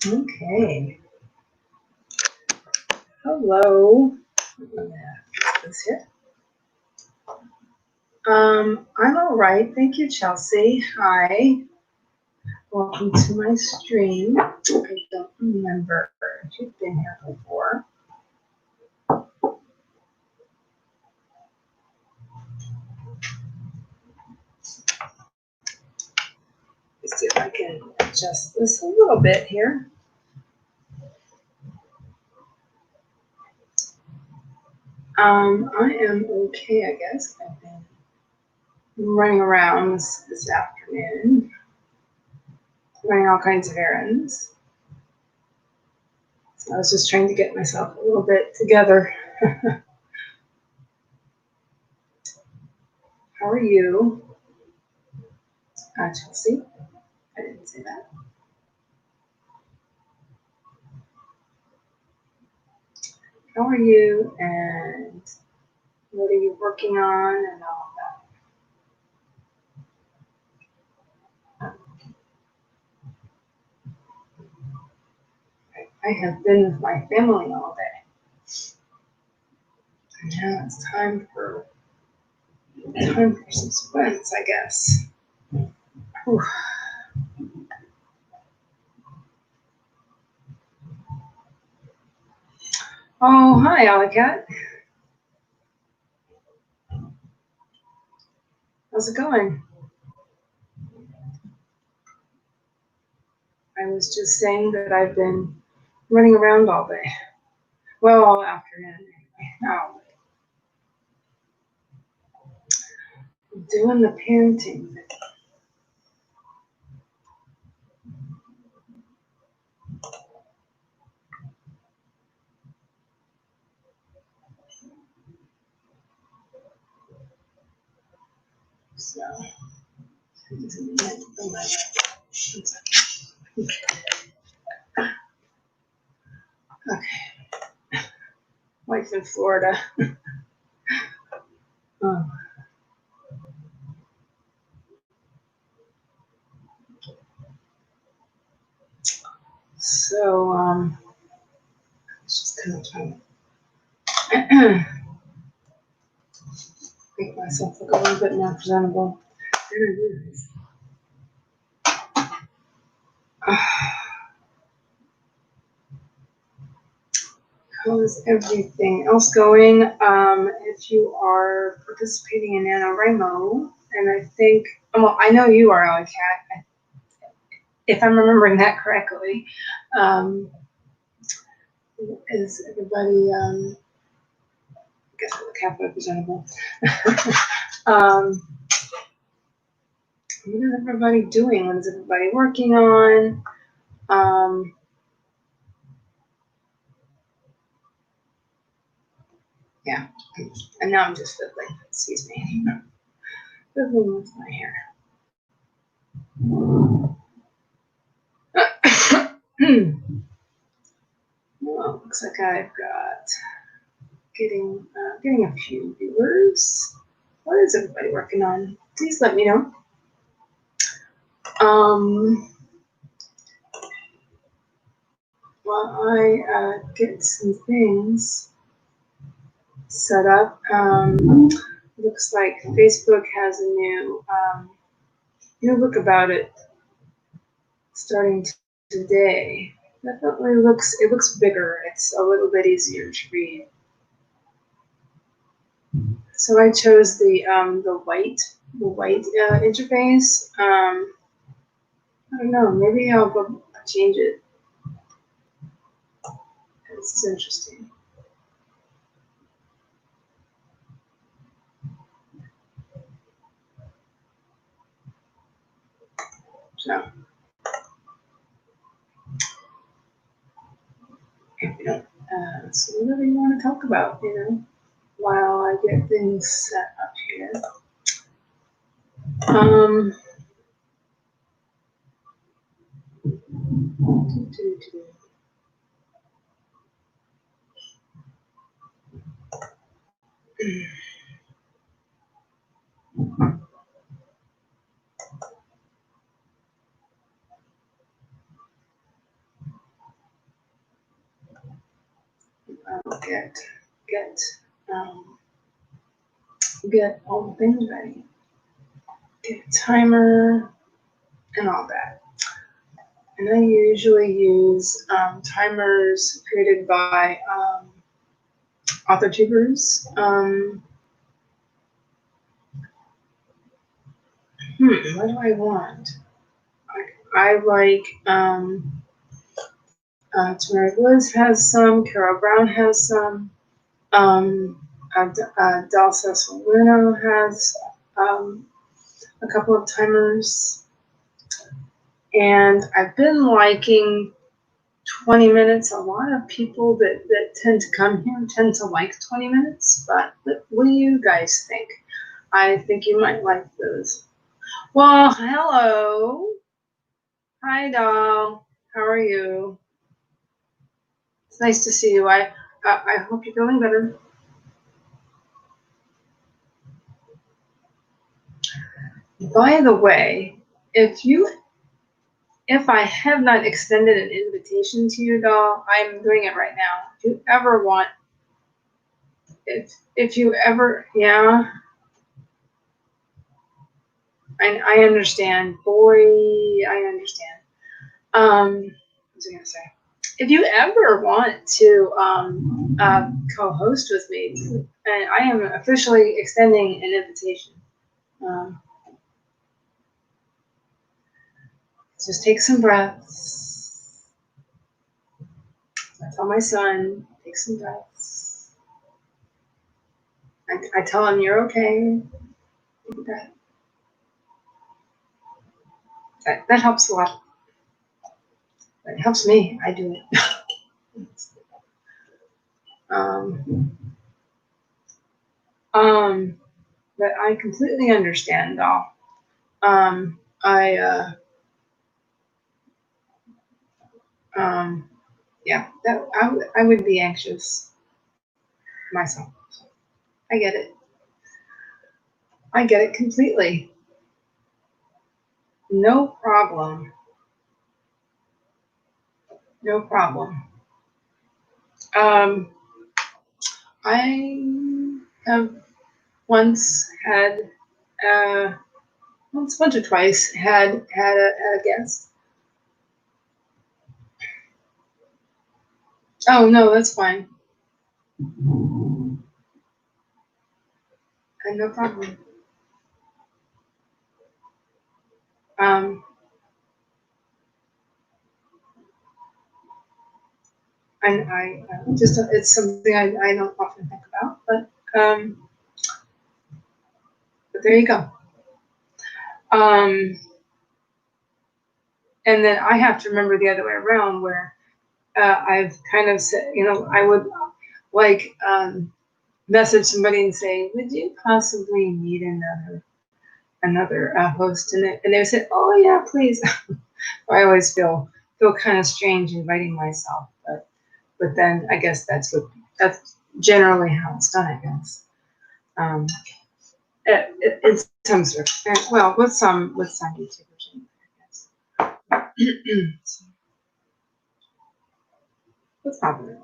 Okay. Hello. This here. I'm all right. Thank you, Chelsea. Hi. Welcome to my stream. I don't remember if you've been here before. Let's see if I can adjust this a little bit here. I am okay, I guess. I've been running around this afternoon, running all kinds of errands. So I was just trying to get myself a little bit together. How are you? Chelsea? I didn't say that. How are you? And what are you working on and all that? I have been with my family all day. And now it's time for some sprints, I guess. Whew. Oh, hi, Alicat. How's it going? I was just saying that I've been running around all day. Well, all afternoon anyway. Doing the parenting thing. So, okay. Wife in Florida. Oh. So, I was just kind of trying to make myself look a little bit more presentable. There it is. How's everything else going? If you are participating in NaNoWriMo, and I think, well, I know you are, Alicat, if I'm remembering that correctly. Is everybody, I guess I'm the Cap representative. What is everybody doing? What is everybody working on? Yeah, and now I'm just fiddling, excuse me. Fiddling with my hair. Well, looks like I've got getting a few viewers. What is everybody working on? Please let me know. While I get some things set up, looks like Facebook has a new book about it starting today. Definitely looks bigger. It's a little bit easier to read. So I chose the white interface. I don't know. Maybe I'll go change it. This is interesting. So, so whatever you want to talk about, while I get things set up here. get all the things ready. Get a timer and all that. And I usually use timers created by AuthorTubers. What do I want? I like Tamara Woods has some, Carol Brown has some, Dalsa Solano has a couple of timers, and I've been liking 20 minutes. A lot of people that tend to come here tend to like 20 minutes, but what do you guys think? I think you might like those. Well, hello. Hi, doll. How are you? It's nice to see you. I hope you're feeling better. By the way, if I have not extended an invitation to you, doll, I'm doing it right now. If you ever want, if you ever, yeah, I understand. Boy, I understand. What was I gonna say? If you ever want to co-host with me, and I am officially extending an invitation. Just take some breaths. I tell my son, take some breaths. I tell him you're okay. Take a breath. That helps a lot. It helps me. I do it. But I completely understand, doll. Yeah, that I would be anxious myself. I get it. I get it completely. No problem. No problem. I have once or twice had a guest. Oh no, that's fine. No problem. And I just, it's something I don't often think about, but there you go. And then I have to remember the other way around, where I've kind of said, I would like message somebody and say, would you possibly need another host? And they would say, oh yeah, please. I always feel kind of strange inviting myself, but then I guess that's generally how it's done, I guess. In some sort of, well, with some YouTubers, I guess. That's probably.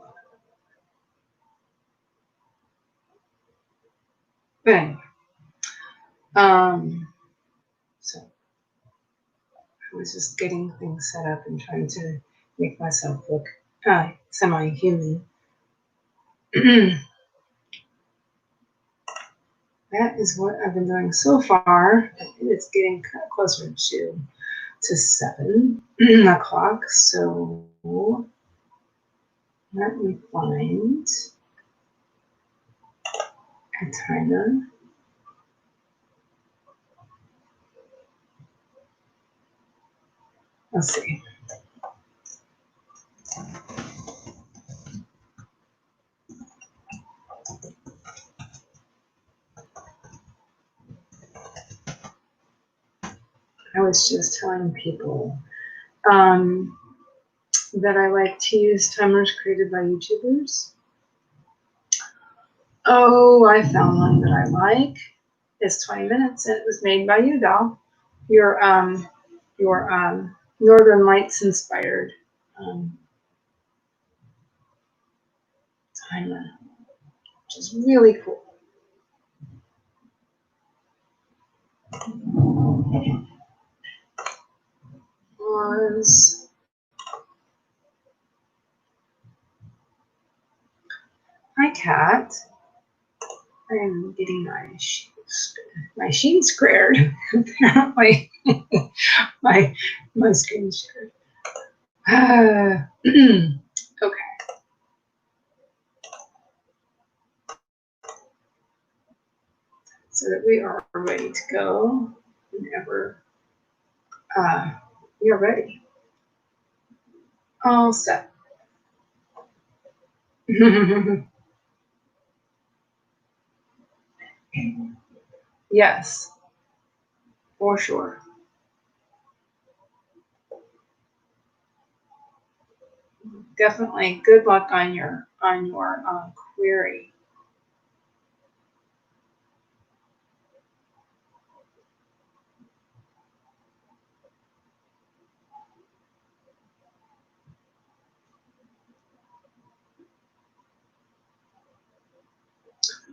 But anyway, so I was just getting things set up and trying to make myself look semi-human. That is what I've been doing so far. It's getting kind of closer to 7 o'clock. So let me find a timer. Let's see. I was just telling people that I like to use timers created by YouTubers. Oh, I found one that I like. It's 20 minutes, and it was made by you, doll. Your Northern Lights inspired timer, which is really cool. Hi, cat. I am getting my sheen squared. Apparently, my screen shared. Okay. So that we are ready to go whenever you're ready. All set. Yes, for sure. Definitely good luck on your query.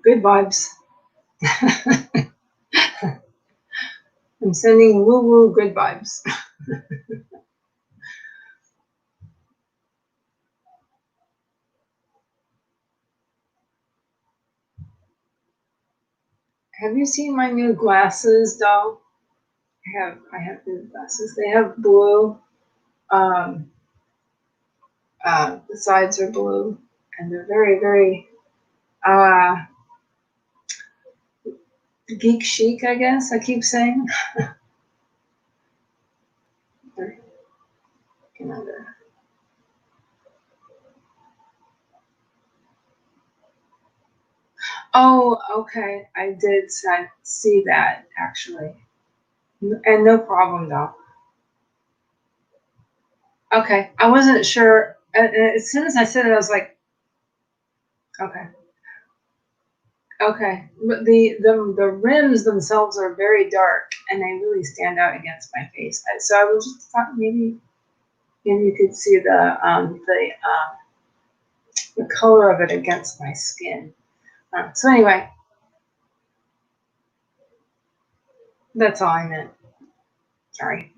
Good vibes. I'm sending woo-woo good vibes. Have you seen my new glasses, doll? I have new glasses. They have blue. The sides are blue, and they're very, very geek chic, I guess. I keep saying. Oh, okay. I did see that actually, and no problem though. Okay, I wasn't sure. As soon as I said it, I was like, okay, okay. But the rims themselves are very dark, and they really stand out against my face. So I was just thought maybe you could see the color of it against my skin. So anyway, that's all I meant. Sorry.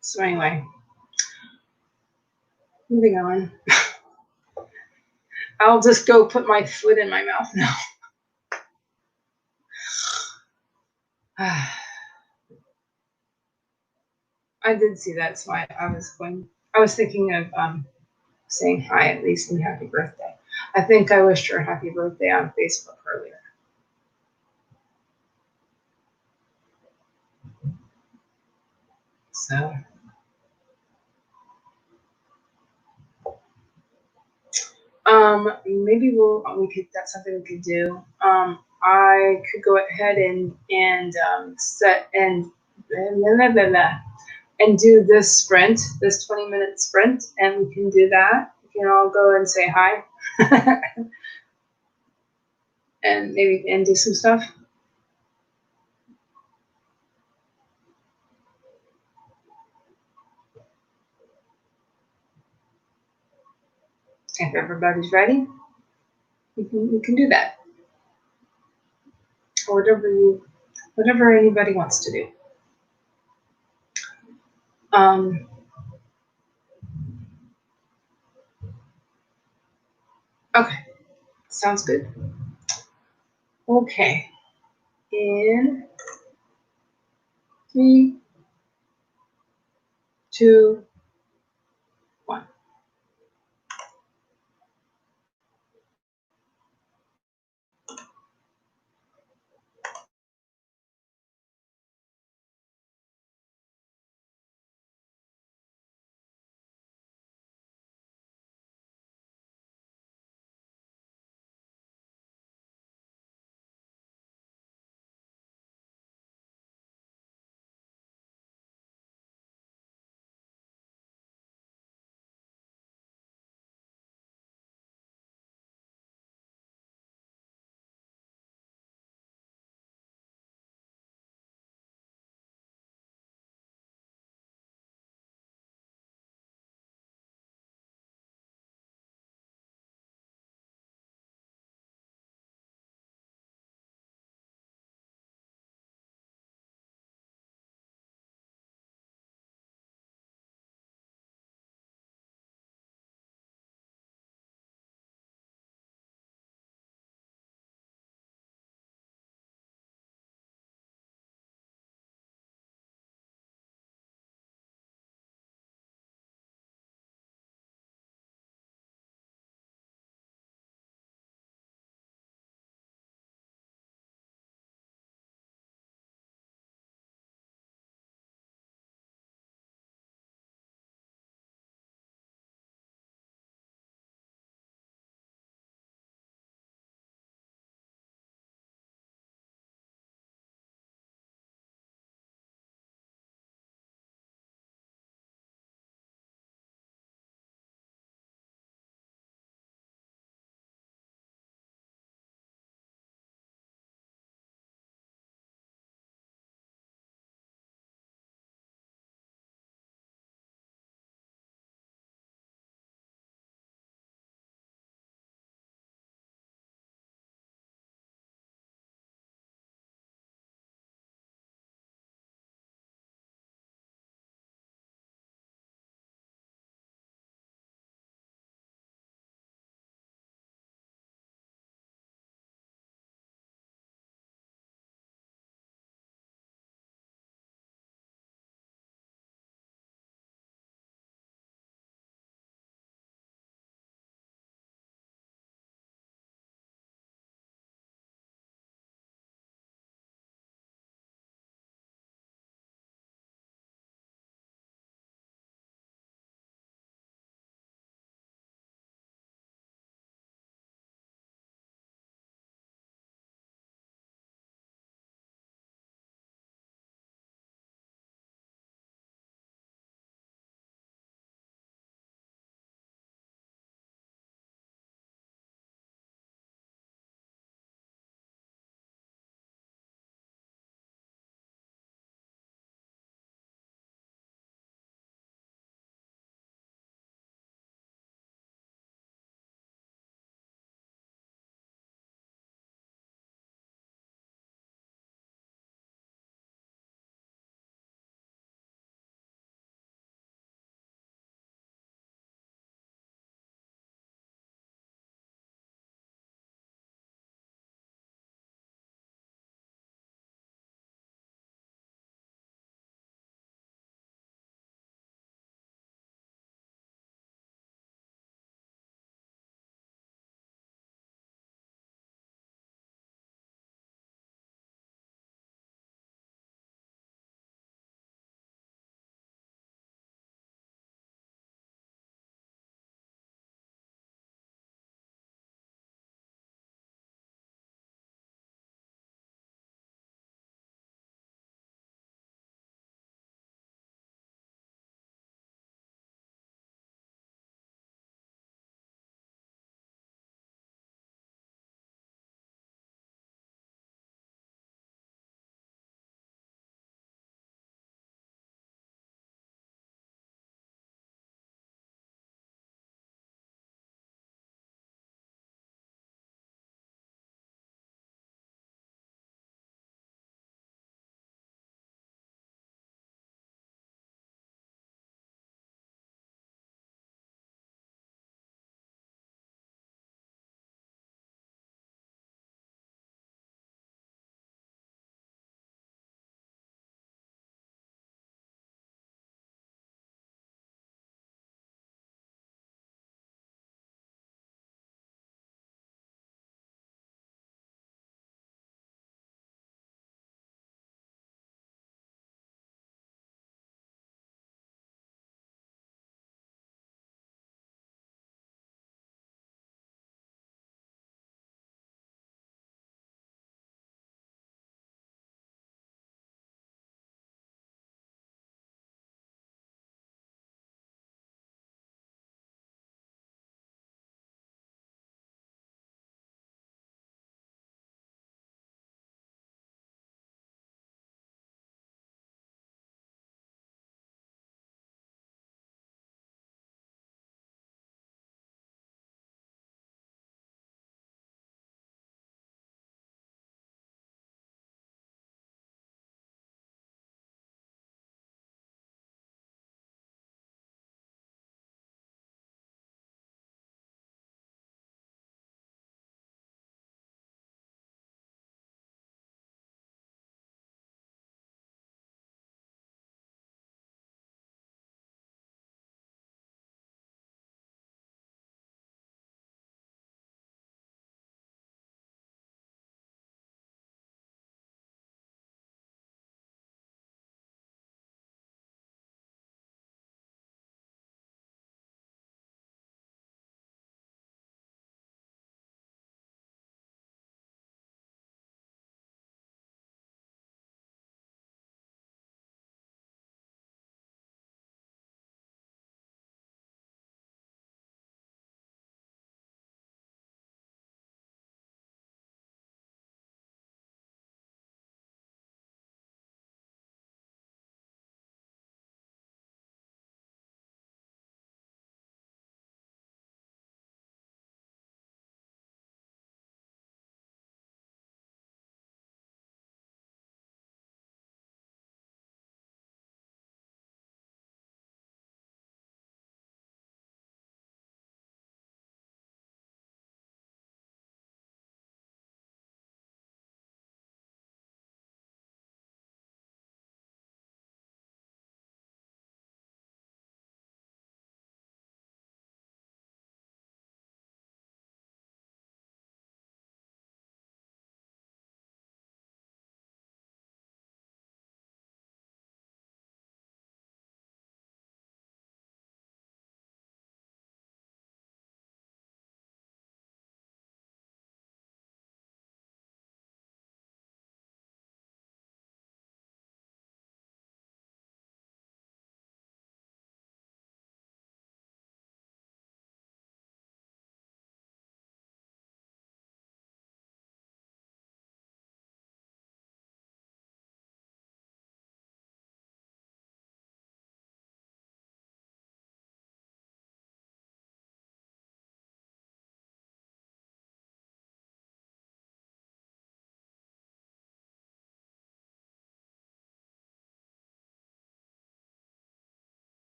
So anyway, moving on. I'll just go put my foot in my mouth now. I did see that, so I was thinking of saying hi at least and happy birthday. I think I wished her a happy birthday on Facebook earlier. So maybe that's something we could do. I could go ahead and set and blah, blah, blah, and do this sprint, this 20-minute sprint, and we can do that. We can all go and say hi. And maybe do some stuff. If everybody's ready, we can do that. Or whatever anybody wants to do. Okay, sounds good. Okay, in 3, 2,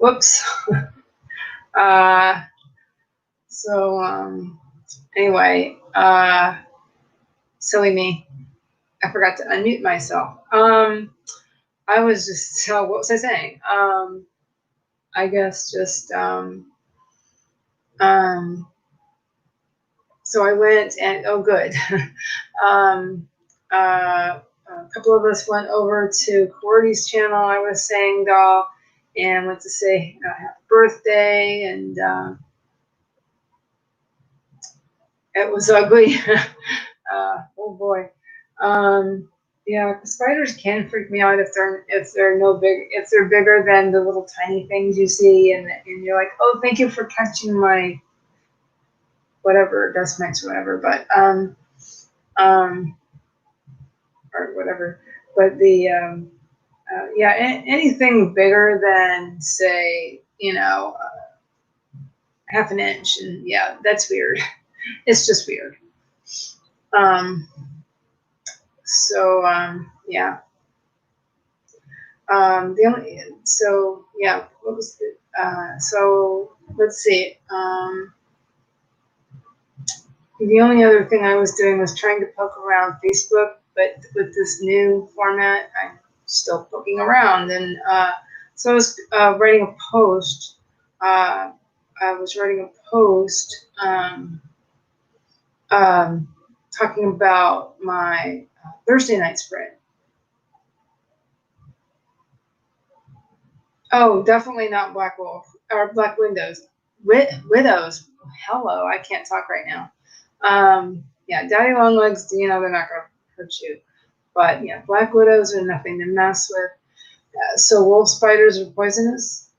Whoops. So anyway, silly me. I forgot to unmute myself. I was just, so what was I saying? I guess just, so I went and, oh, good. A couple of us went over to Cordy's channel, I was saying, doll, and went to say happy birthday, and it was ugly. Oh boy. Yeah, the spiders can freak me out if they're bigger than the little tiny things you see, and you're like, oh, thank you for catching my whatever dust mites or whatever, but or whatever. But the yeah, anything bigger than say, half an inch, and yeah, that's weird. It's just weird. Yeah. What was it? So let's see. The only other thing I was doing was trying to poke around Facebook, but with this new format, I'm still poking around. And so I was writing a post. Talking about my Thursday night spread. Oh, definitely not Black Wolf or Black Windows. Widows. Hello, I can't talk right now. Yeah, daddy long legs, they're not going to hurt you. But yeah, black widows are nothing to mess with. So wolf spiders are poisonous.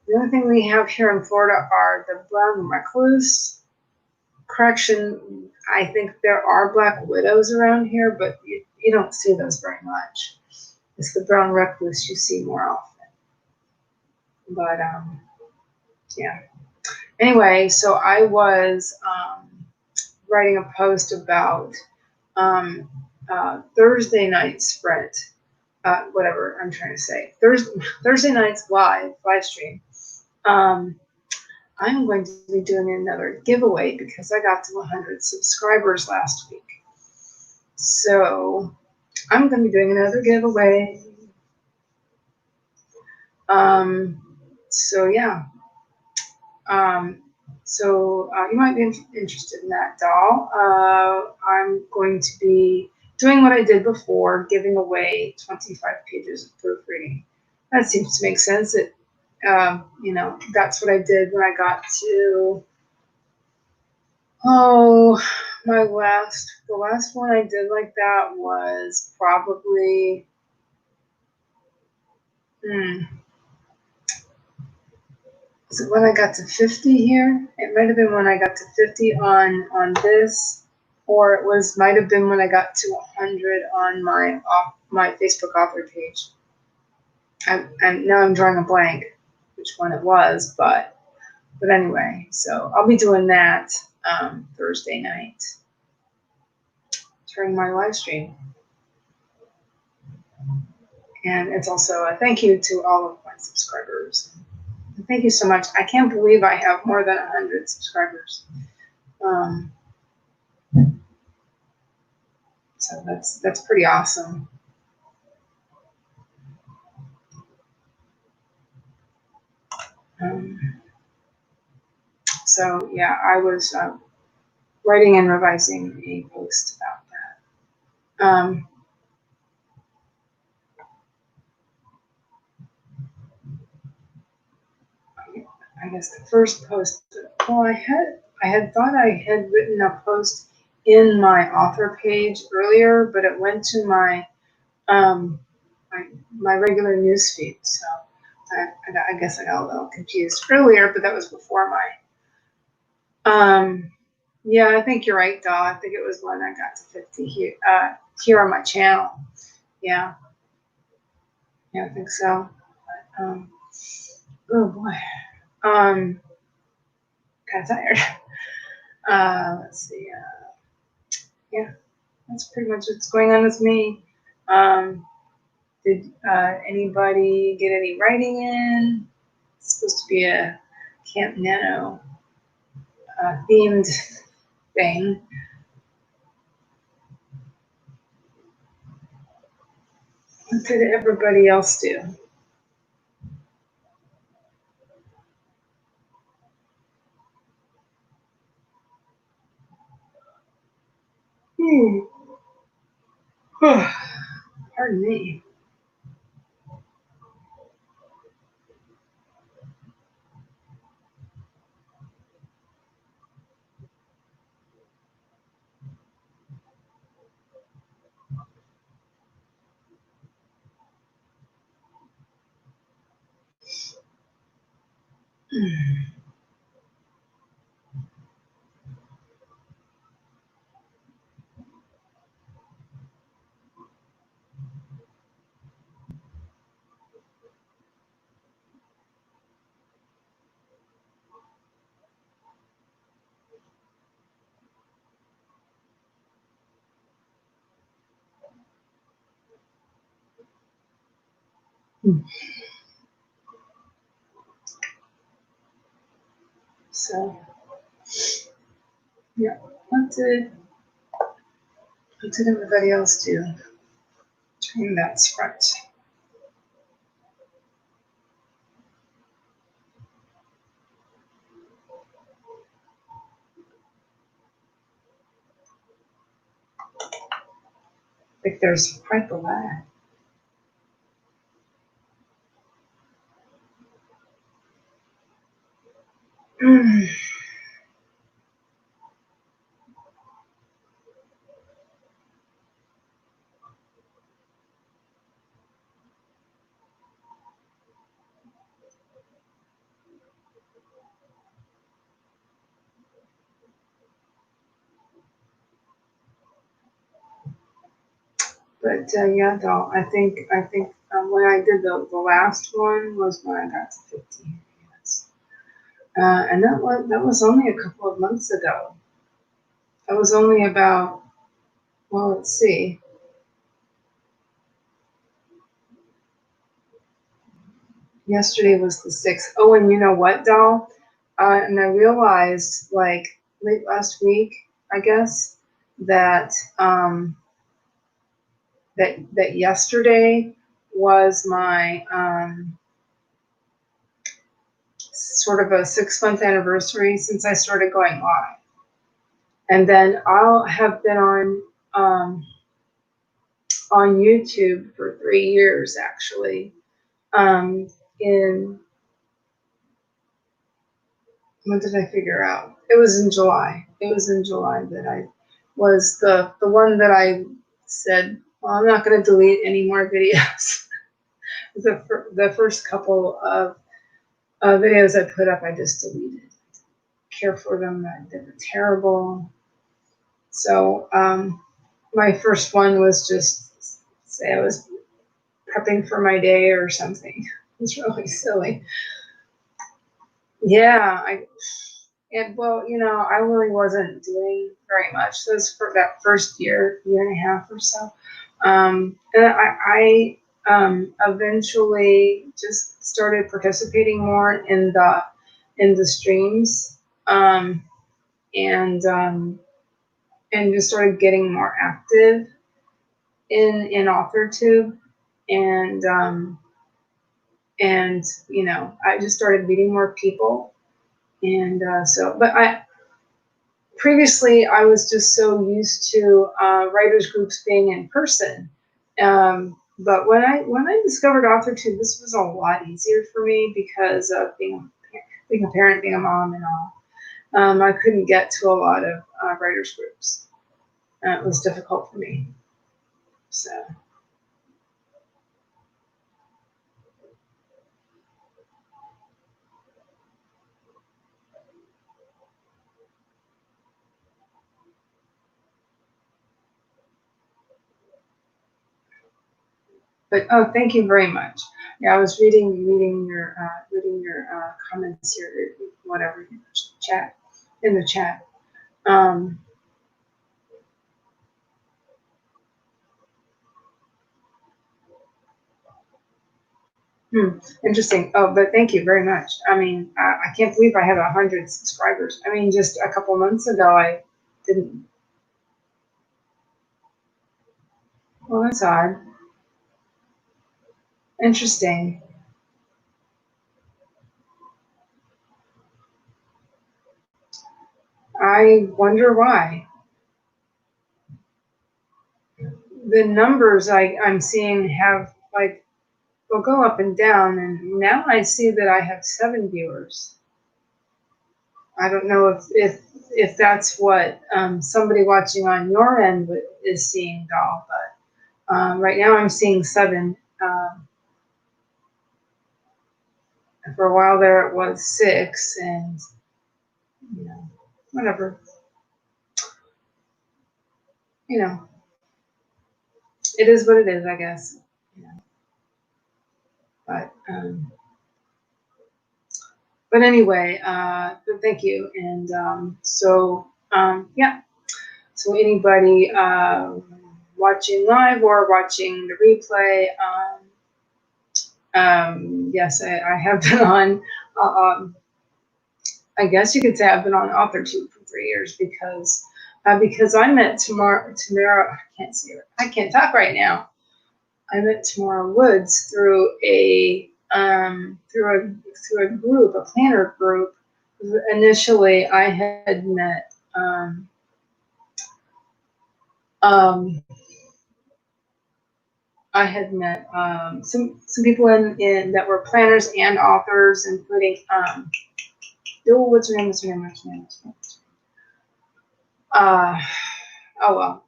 The only thing we have here in Florida are the brown recluse. Correction, I think there are black widows around here, but you don't see those very much. It's the brown recluse you see more often. But yeah. Anyway, so I was writing a post about Thursday night spread. Whatever I'm trying to say. Thursday night's live stream. I'm going to be doing another giveaway because I got to 100 subscribers last week. So I'm going to be doing another giveaway. So yeah. So you might be interested in that, doll. I'm going to be doing what I did before, giving away 25 pages of proofreading. That seems to make sense. That's what I did when I got to, the last one I did like that was probably, was it when I got to 50 here? It might have been when I got to 50 on this, or it might have been when I got to 100 on my Facebook author page. Now I'm drawing a blank which one it was, but anyway, so I'll be doing that Thursday night during my live stream. And it's also a thank you to all of my subscribers. Thank you so much. I can't believe I have more than 100 subscribers. So that's pretty awesome. So yeah, I was writing and revising a post about that. I guess the first post. Well, I had thought I had written a post in my author page earlier, but it went to my my regular newsfeed. So I guess I got a little confused earlier, but that was before my. Yeah, I think you're right, doll. I think it was when I got to 50 here on my channel. Yeah, I think so. But, oh boy, kind of tired. Let's see. Yeah, that's pretty much what's going on with me. Did anybody get any writing in? It's supposed to be a Camp Nano themed thing. What did everybody else do? Pardon me. So, yeah, what did everybody else do during that sprint? Like there's quite the lag. But yeah, though I think when I did the last one was when I got to 15 minutes, and that was only a couple of months ago. That was only about, well, let's see. Yesterday was the 6th. Oh, and you know what, doll? And I realized like late last week, I guess, that that yesterday was my sort of a 6-month anniversary since I started going live. And then I'll have been on YouTube for 3 years actually. In When did I figure out? It was in July. It was in July that I was the one that I said, well, I'm not going to delete any more videos. The first couple of videos I put up, I just deleted. Care for them, they were terrible. So my first one was just say I was prepping for my day or something. It was really silly. Yeah, well, I really wasn't doing very much. So this for that first year and a half or so. And I eventually just started participating more in the streams, and just started getting more active in AuthorTube, and I just started meeting more people, and but previously I was just so used to writers groups being in person, but when I discovered AuthorTube, this was a lot easier for me because of being a parent, being a mom, and all. I couldn't get to a lot of writers groups. It was difficult for me. So. But oh, thank you very much. Yeah, I was reading your comments here, whatever, in the chat. Interesting. Oh, but thank you very much. I mean, I can't believe I have 100 subscribers. I mean, just a couple months ago, I didn't. Well, that's odd. Interesting. I wonder why. The numbers I'm seeing have like will go up and down, and now I see that I have 7 viewers. I don't know if that's what somebody watching on your end is seeing, Doll, but right now I'm seeing 7. For a while there, it was 6, and you know, whatever. You know, it is what it is, I guess. Yeah. But anyway, thank you. And yeah. So anybody watching live or watching the replay, yes, I have been on. I guess you could say I've been on AuthorTube for 3 years because I met Tamara. I can't see her. I can't talk right now. I met Tamara Woods through a group, a planner group. Initially, I had met some people in that were planners and authors, including what's her name? Oh well.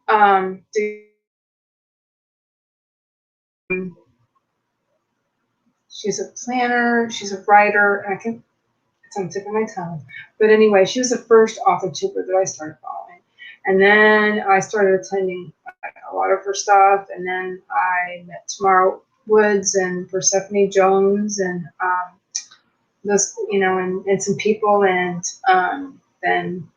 She's a planner. She's a writer. It's on the tip of my tongue. But anyway, she was the first author tuber that I started following. And then I started attending a lot of her stuff. And then I met Tamara Woods and Persephone Jones and and some people. And then,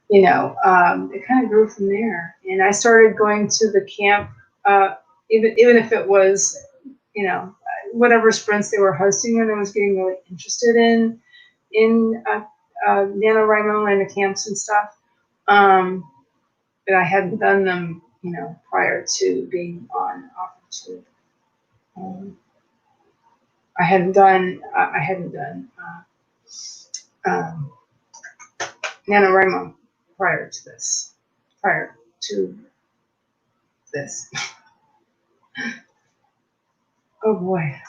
it kind of grew from there. And I started going to the camp, even if it was, whatever sprints they were hosting, and I was getting really interested in NaNoWriMo and the camps and stuff. But I hadn't done them, prior to being on AuthorTube. I hadn't done NaNoWriMo prior to this. Oh boy, I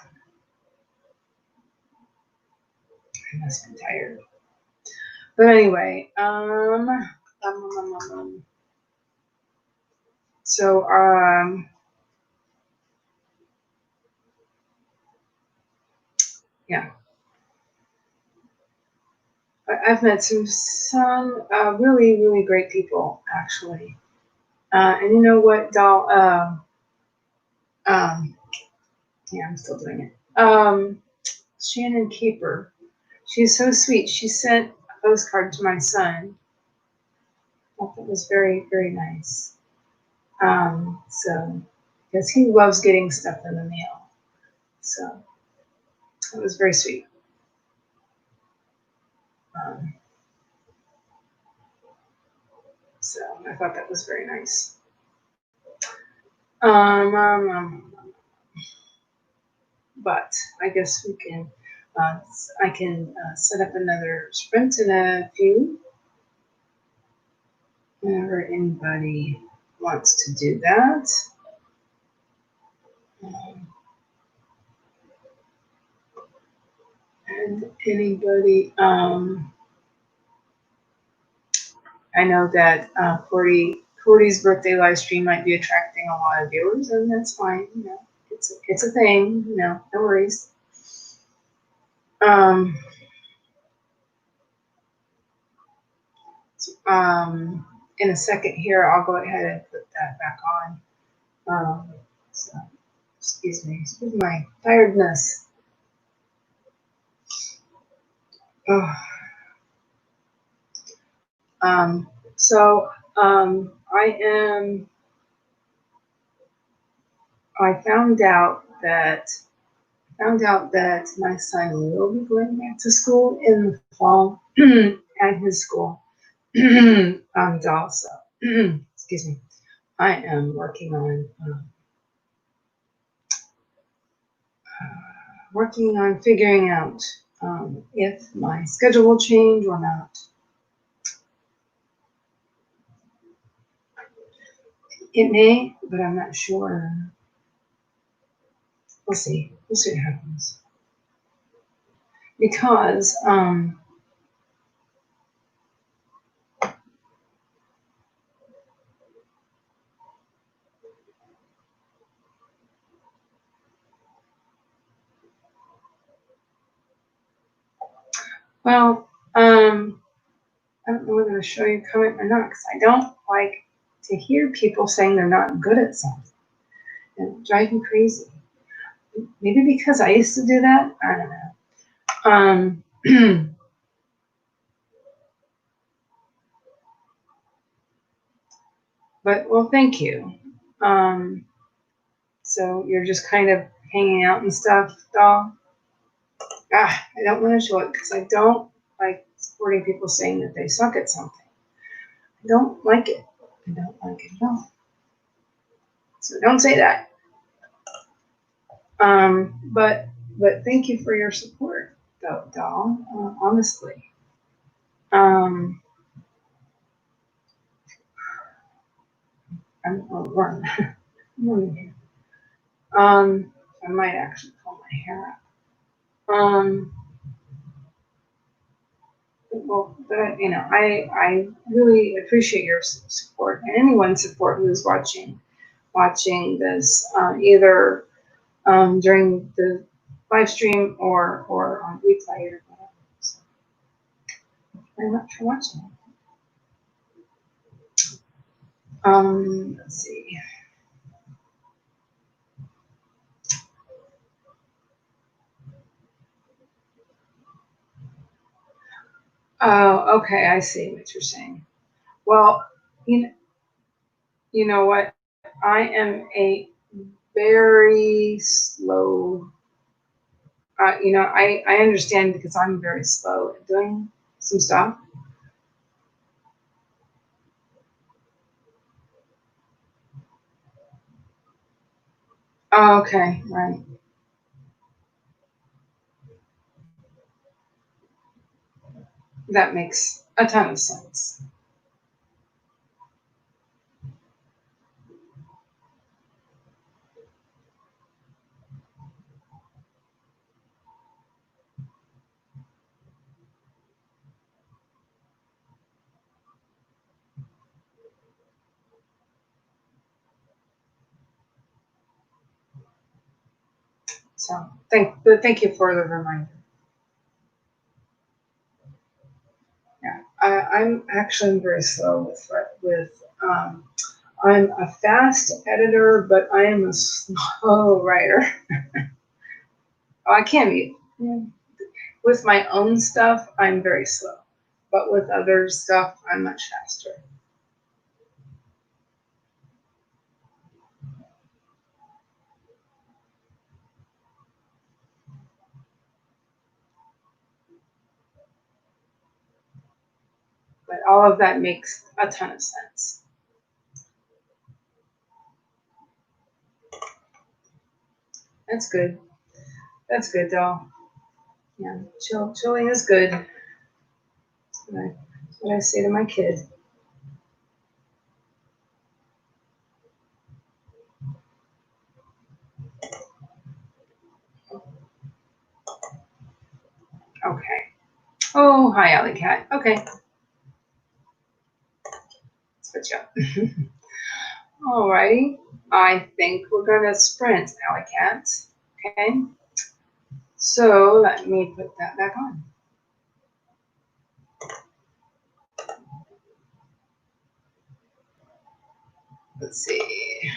must be tired. But anyway, so yeah, I've met some really, really great people actually. And you know what, Doll? Yeah, I'm still doing it. Shannon Caper. She's so sweet. She sent a postcard to my son. I thought that was very, very nice. So, because he loves getting stuff in the mail. So, it was very sweet. So, I thought that was very nice. But I guess we can, I can set up another sprint in a few. Whenever anybody wants to do that. And anybody, I know that Cordy's birthday live stream might be attracting a lot of viewers, and that's fine. It's a thing. No worries. In a second here, I'll go ahead and put that back on. So, excuse me, excuse my tiredness. Oh. I found out that found out that my son will be going back to school in the fall at his school. Also, excuse me, I am working on figuring out if my schedule will change or not. It may, but I'm not sure. We'll see. We'll see what happens. Because well, I don't know whether to show you comment or not, because I don't like to hear people saying they're not good at something. It drives me crazy. Maybe because I used to do that. I don't know. But well, thank you. So you're just kind of hanging out and stuff, doll. I don't want to show it because I don't like supporting people saying that they suck at something. I don't like it. I don't like it at all. So don't say that. But thank you for your support, though, doll. Honestly. Um, I'm run. I might actually pull my hair up. Well, but you know, I really appreciate your support and anyone's support who's watching this either during the live stream or on replay or whatever. So, thank you very much for watching. Let's see. Oh, okay, I see what you're saying. Well, you know what? I am a very slow. I understand because I'm very slow at doing some stuff. Oh, okay, right. That makes a ton of sense. So thank you for the reminder. Yeah, I'm actually very slow with. I'm a fast editor, but I am a slow writer. Oh, I can be. Yeah. With my own stuff, I'm very slow, but with other stuff, I'm much faster. But all of that makes a ton of sense. That's good. That's good, doll. Yeah, chilling is good. That's what I say to my kid. Okay. Oh, hi, Alley Cat. Okay. Let's switch up. Alrighty. I think we're gonna sprint, Alley Cat. Okay. So let me put that back on. Let's see.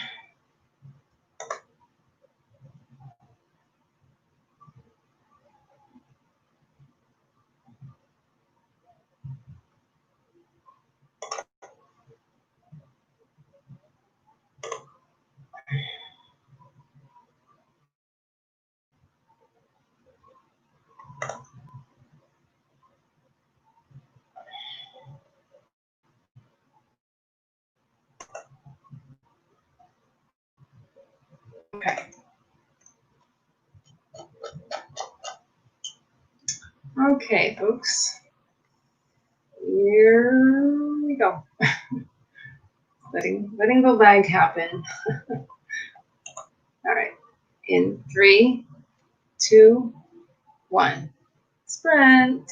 Okay. Okay, folks. Here we go. letting the lag happen. All right. In 3, 2, 1. Sprint.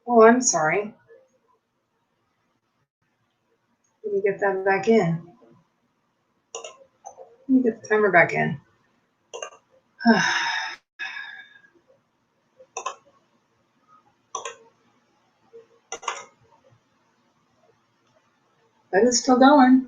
Oh, I'm sorry. Let me get that back in. Let me get the timer back in. That is still going.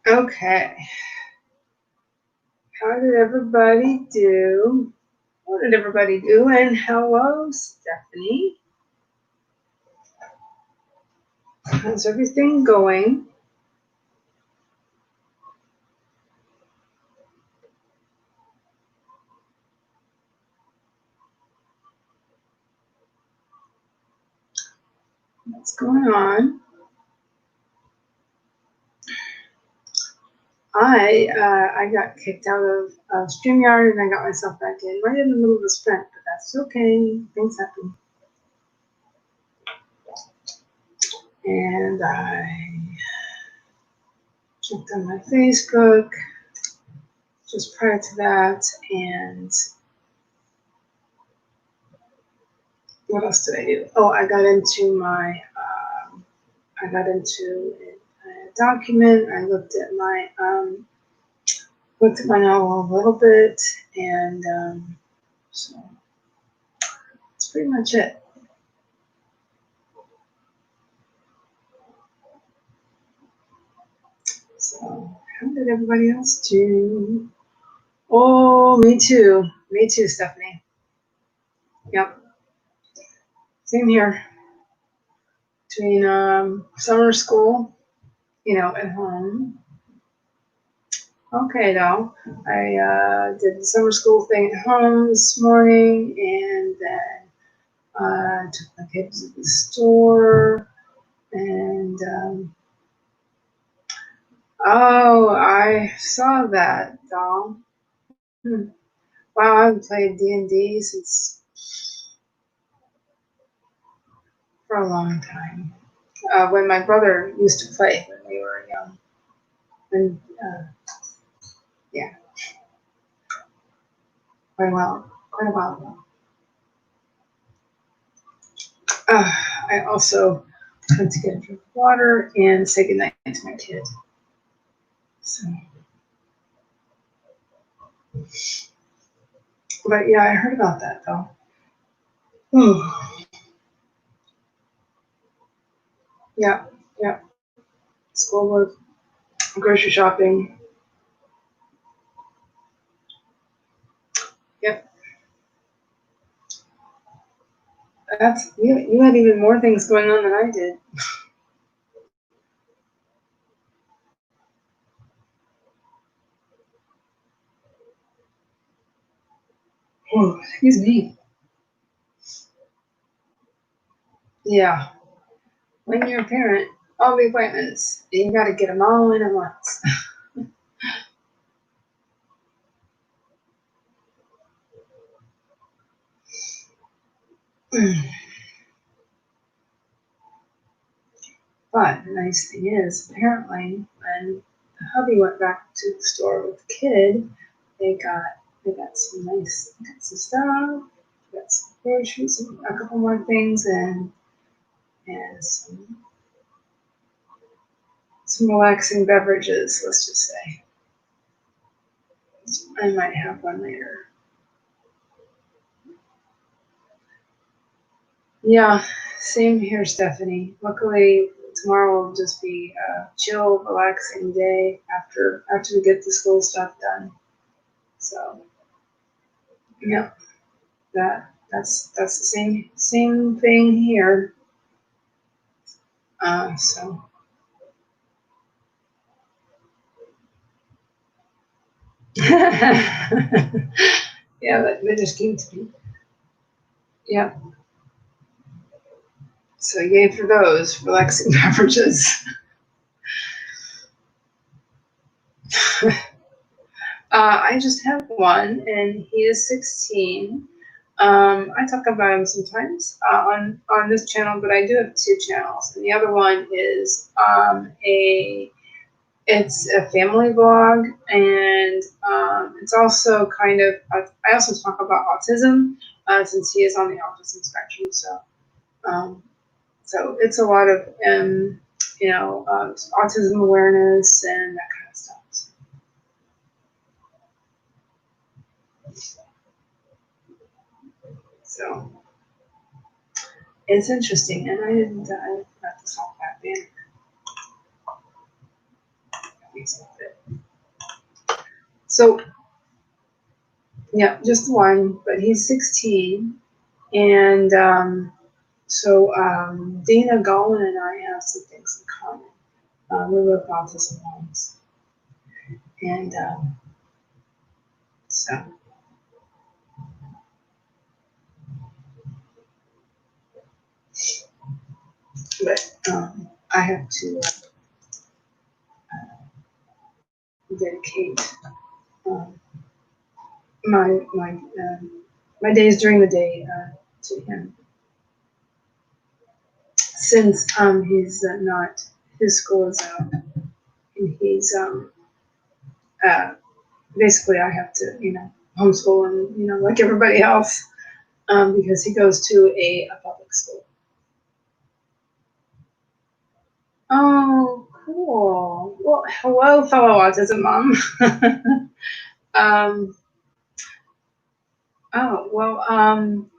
Okay. How did everybody do? What did everybody do? And hello, Stephanie. How's everything going? What's going on? I got kicked out of StreamYard and I got myself back in right in the middle of the sprint, but that's okay. Things happen. And I checked on my Facebook just prior to that, and what else did I do? Oh, I got into a document. I looked at my novel a little bit, and so that's pretty much it. So how did everybody else do? Oh, me too, Stephanie. Yep, same here. Between summer school, at home. Okay, though, I did the summer school thing at home this morning, and then took my kids to the store, and oh, I saw that, doll. Wow, I haven't played D&D since for a long time. When my brother used to play when we were young, and yeah, quite a while ago. I also had to get a drink of water and say goodnight to my kid. So, but yeah, I heard about that though. Yeah, yeah. Schoolwork, grocery shopping. Yep. That's you had even more things going on than I did. Oh, excuse me. Yeah. When you're a parent, all the appointments, you got to get them all in at once. But the nice thing is, apparently, when the hubby went back to the store with the kid, they got some stuff, got some groceries, a couple more things, and some relaxing beverages. Let's just say I might have one later. Yeah, same here, Stephanie. Luckily, tomorrow will just be a chill, relaxing day after we get the school stuff done. So, yeah, that's the same thing here. So. Yeah, that just came to me. Yeah. So yay for those relaxing beverages. I just have one, and he is 16. I talk about him sometimes on this channel, but I do have two channels, and the other one is it's a family vlog, and it's also kind of I also talk about autism since he is on the autism spectrum. So it's a lot of autism awareness and that kind of stuff. So it's interesting, and I got this off that banner. So, yeah, just one, but he's 16. And Dana Golan and I have some things in common. We live autism homes. And so, but I have to dedicate my days during the day to him, since he's not, his school is out, and he's basically I have to homeschool him like everybody else, because he goes to a public school. Oh, cool. Well, hello, fellow autism mom.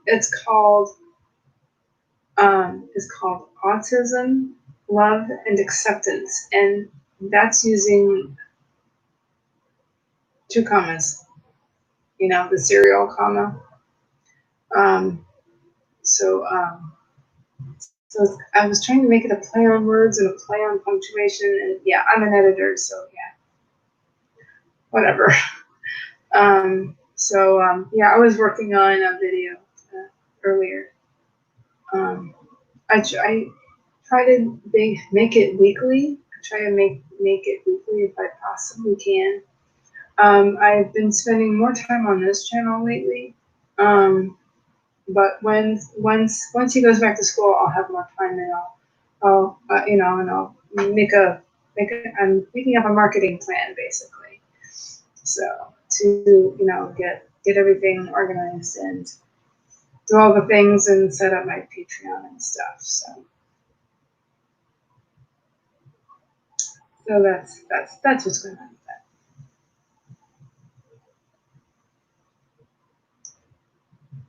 It's called Autism, Love, and Acceptance, and that's using 2 commas. The serial comma. So I was trying to make it a play on words and a play on punctuation, and yeah, I'm an editor, so yeah, whatever. Yeah, I was working on a video earlier. I try to make it weekly. I try to make it weekly if I possibly can. I've been spending more time on this channel lately. But once he goes back to school, I'll have more time, and I'll I'm making up a marketing plan basically. So to get everything organized and do all the things and set up my Patreon and stuff. So that's what's going on with that.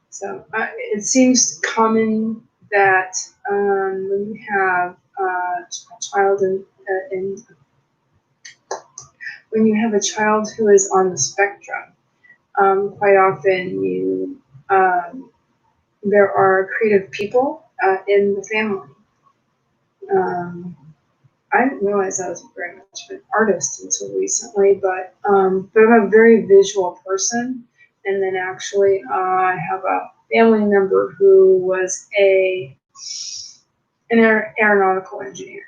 So it seems common that when you have a child when you have a child who is on the spectrum, quite often there are creative people in the family. I didn't realize I was very much of an artist until recently, but I'm a very visual person. And then actually, I have a family member who was an aeronautical engineer.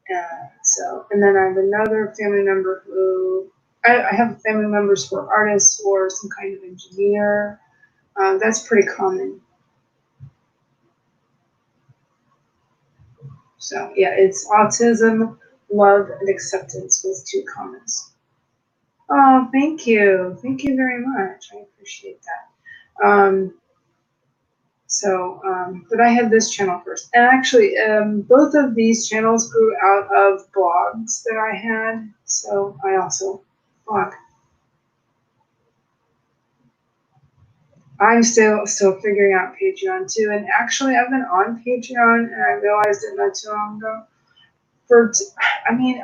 And then I have another family member who I have family members who are artists or some kind of engineer. That's pretty common. So yeah, it's Autism, Love, and Acceptance with 2 commas. Oh, thank you. Thank you very much. I appreciate that. But I had this channel first. And actually, both of these channels grew out of blogs that I had. So I also blog. I'm still figuring out Patreon too. And actually, I've been on Patreon, and I realized it not too long ago.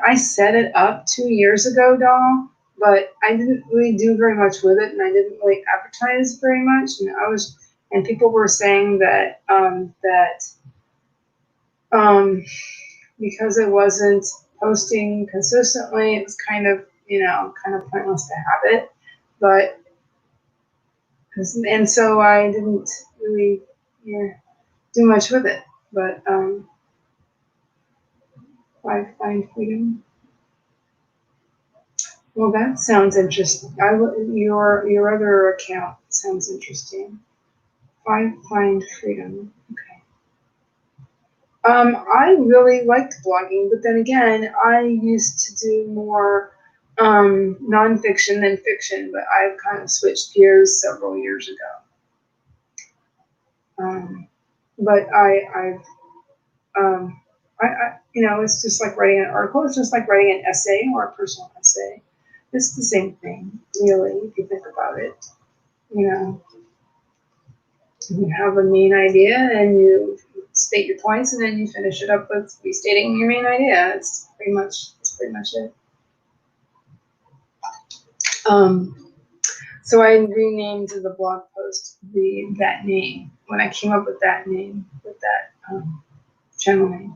I set it up 2 years ago, doll, but I didn't really do very much with it, and I didn't really advertise very much. And people were saying that because it wasn't posting consistently, it was kind of pointless to have it. And so I didn't really do much with it. But find freedom. Well, that sounds interesting. Your other account sounds interesting. Find freedom. Okay. I really liked blogging, but then again, I used to do more nonfiction than fiction. But I've kind of switched gears several years ago. But it's just like writing an article. It's just like writing an essay or a personal essay. It's the same thing, really, if you think about it. You have a main idea and you state your points, and then you finish it up with restating your main idea. It's pretty much it. So I renamed the blog post that name when I came up with that name, with that channel name.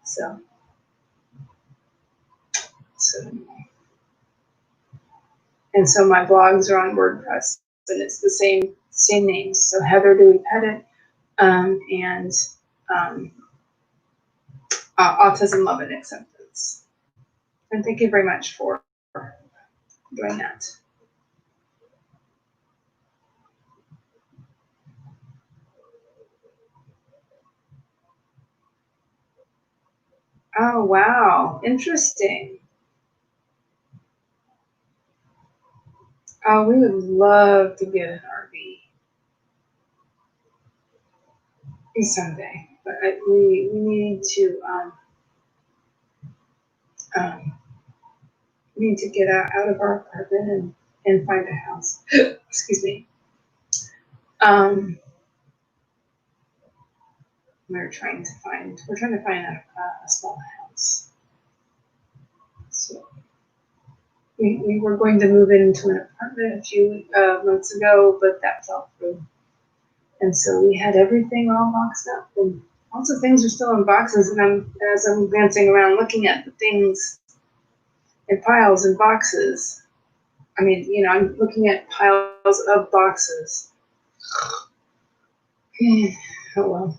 So and so my blogs are on WordPress, and it's the same names. So Heather Dewey Pettit and Autism Love and Acceptance. And thank you very much for doing that. Oh, wow. Interesting. Oh, we would love to get an RV someday, but we need to we need to get out of our apartment and find a house. Excuse me. We're trying to find a small house. So we were going to move into an apartment a few months ago, but that fell through. And so we had everything all boxed up, and lots of things are still in boxes. And as I'm glancing around looking at the things in piles and boxes, I mean, you know, I'm looking at piles of boxes. Oh well.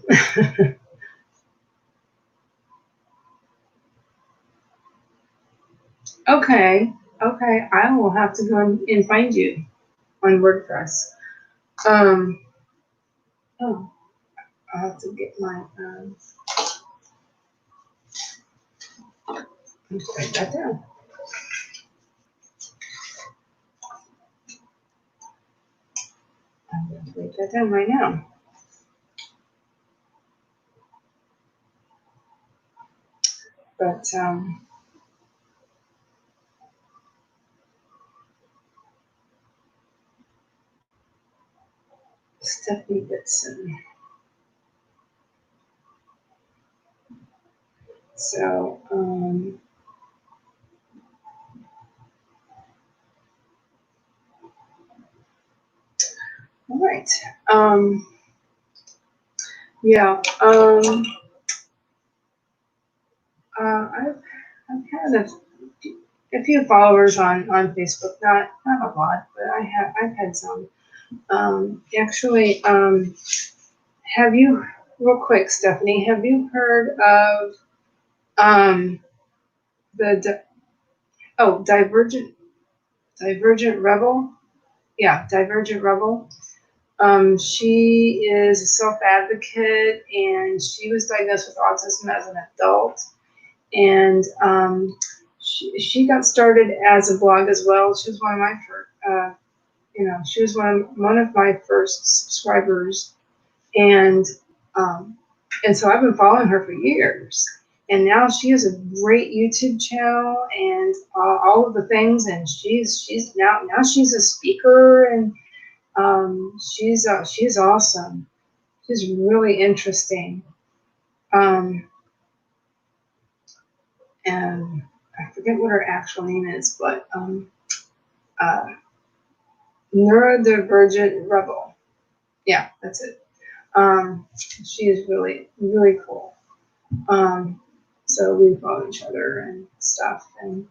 Okay, I will have to go and find you on WordPress. Oh, I'll have to get my let's write that down. I'm going to write that down right now. But Stephanie Bitson. So all right. Yeah. I've had a few followers on Facebook. Not a lot, but I've had some. Actually, have you, real quick, Stephanie, have you heard of Divergent Rebel? Yeah, Divergent Rebel. She is a self-advocate, and she was diagnosed with autism as an adult. And she got started as a blog as well. She was one of my first, she was one of my first subscribers, and so I've been following her for years. And now she has a great YouTube channel and all of the things. And she's now she's a speaker, and she's awesome. She's really interesting. And I forget what her actual name is, but Neurodivergent Rebel. Yeah, that's it. She is really, really cool. So we follow each other and stuff, and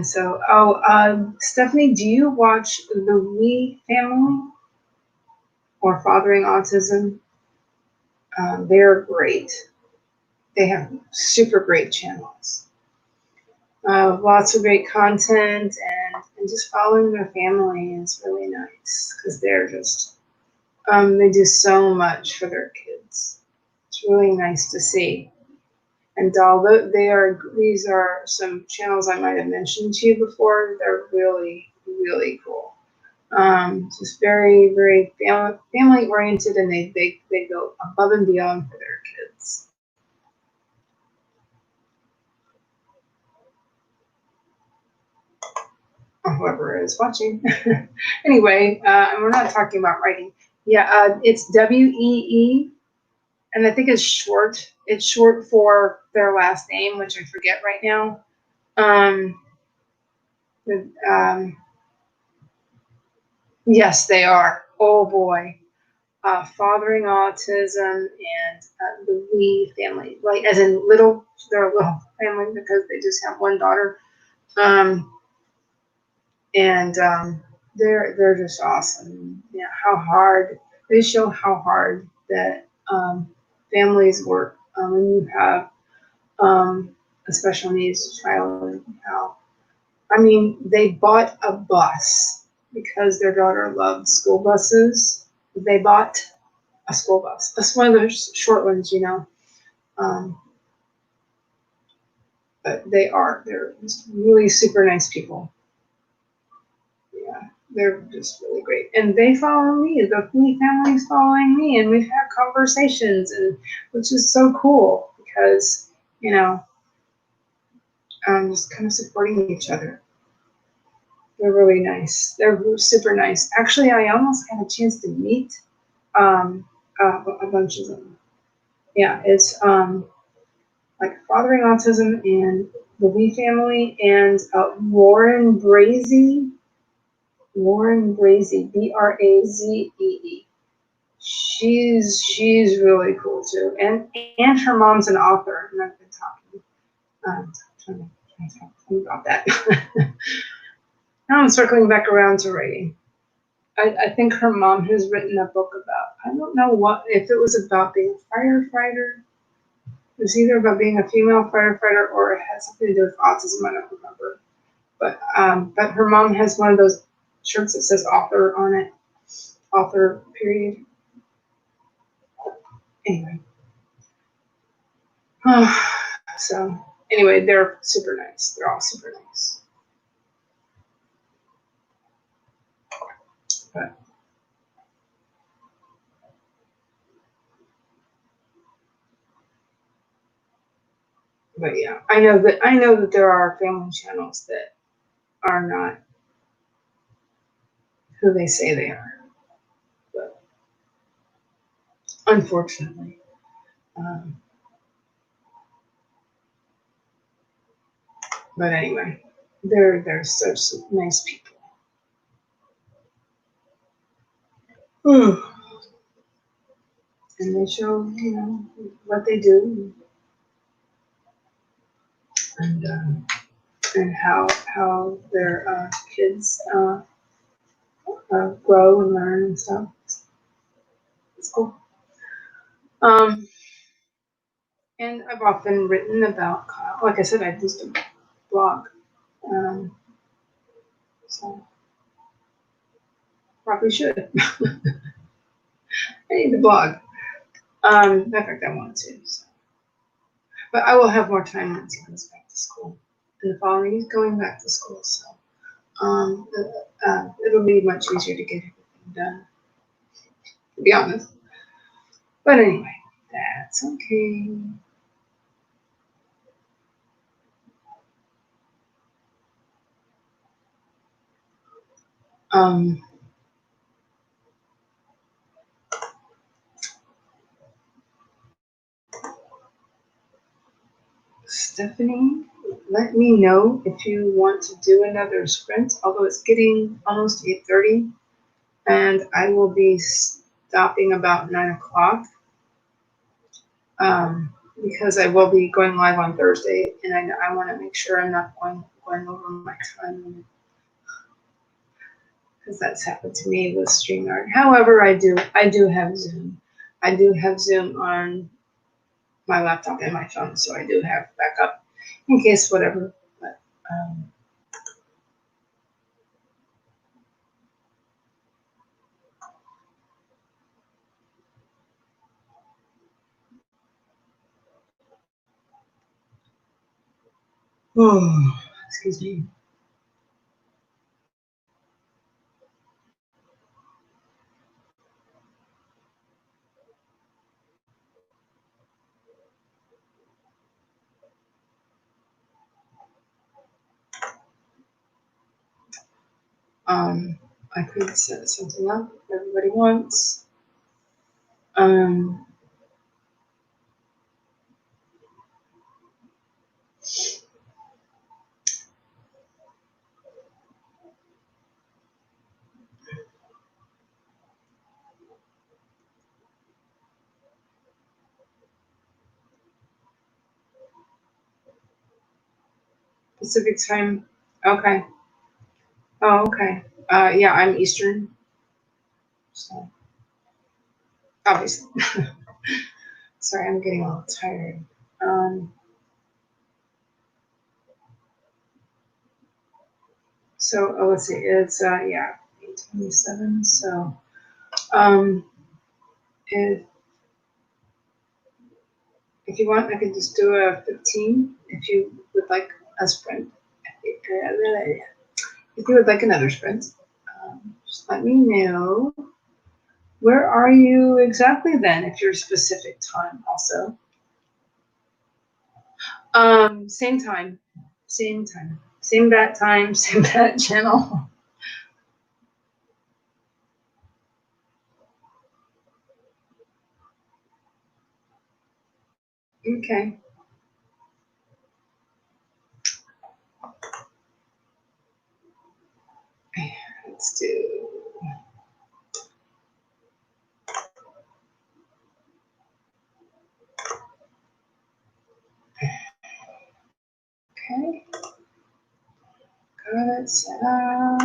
so, Stephanie, do you watch the We Family or Fathering Autism? They're great. They have super great channels. Lots of great content, and just following their family is really nice because they're just, they do so much for their kids. It's really nice to see. And although these are some channels I might have mentioned to you before, they're really, really cool. Just very, very family oriented, and they go above and beyond for their kids. Or whoever is watching. Anyway, and we're not talking about writing. Yeah, it's WEE, and I think it's short. It's short for their last name, which I forget right now. Yes, they are. Oh boy. Fathering autism and the We family, like as in little, they're a little family because they just have one daughter, and they're just awesome. Yeah, how hard they show how hard that families work when you have a special needs child. And how, I mean, they bought a bus because their daughter loved school buses. They bought a school bus. That's one of those short ones, you know. Um, but they're just really super nice people. Yeah, they're just really great. And they follow me. The Fee family's following me, and we've had conversations, and which is so cool because, you know, just kind of supporting each other. They're really nice. They're super nice. Actually, I almost had a chance to meet a bunch of them. Yeah, it's like Fathering Autism and the We family and Lauren Brazee, Brazee. She's really cool too, and her mom's an author, and I've been trying to talk to them about that. Now I'm circling back around to writing. I think her mom has written a book about, I don't know what, if it was about being a firefighter. It was either about being a female firefighter or it has something to do with autism. I don't remember. But her mom has one of those shirts that says author on it, author period. Anyway, so anyway, they're super nice. They're all super nice. But yeah, I know that there are family channels that are not who they say they are. But unfortunately, but anyway, they're such nice people. And they show, you know, what they do and how their kids grow and learn and stuff. It's cool. And I've often written about Kyle. Like I said, I used a blog. So probably should. I need the blog. In fact, I want to. So. But I will have more time once he goes back to school. And the following he's going back to school, so it'll be much easier to get everything done. To be honest. But anyway, that's okay. Stephanie, let me know if you want to do another sprint, although it's getting almost 8:30, and I will be stopping about 9 o'clock because I will be going live on Thursday, and I want to make sure I'm not going over my time limit because that's happened to me with StreamYard. However, I do have Zoom. I do have Zoom on my laptop and my phone, so I do have backup in case whatever. But excuse me. I could set something up if everybody wants. Pacific time. Okay. Oh, okay. Yeah, I'm Eastern. So obviously. Sorry, I'm getting a little tired. Um, so let's see. It's yeah, 8:27. So um, if if you want, I can just do a 15. If you would like a sprint. If you would like another sprint, just let me know. Where are you exactly then? If you're specific time, also. Same time, same time, same bat time, same bat channel. Okay. Let's do. Okay. Got it set up.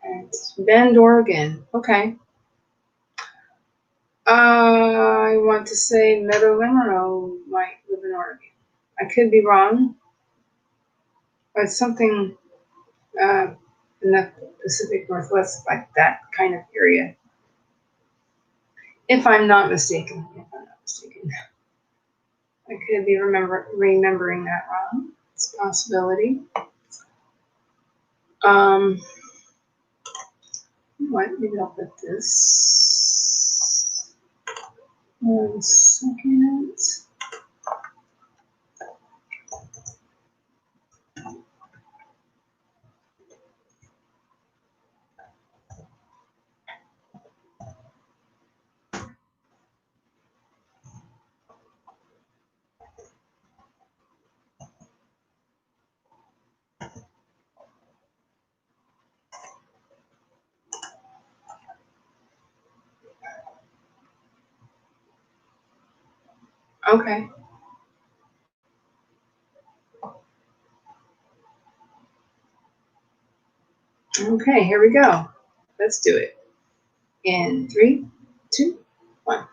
And Bend, Oregon. Okay. I want to say NaNoWriMo might live in Oregon. I could be wrong, but something in the Pacific Northwest, like that kind of area. If I'm not mistaken. If I'm not mistaken. I could be remembering that wrong. It's a possibility. What? Maybe I'll put this. 1 second. Okay. Okay, here we go. Let's do it. In 3, 2, 1.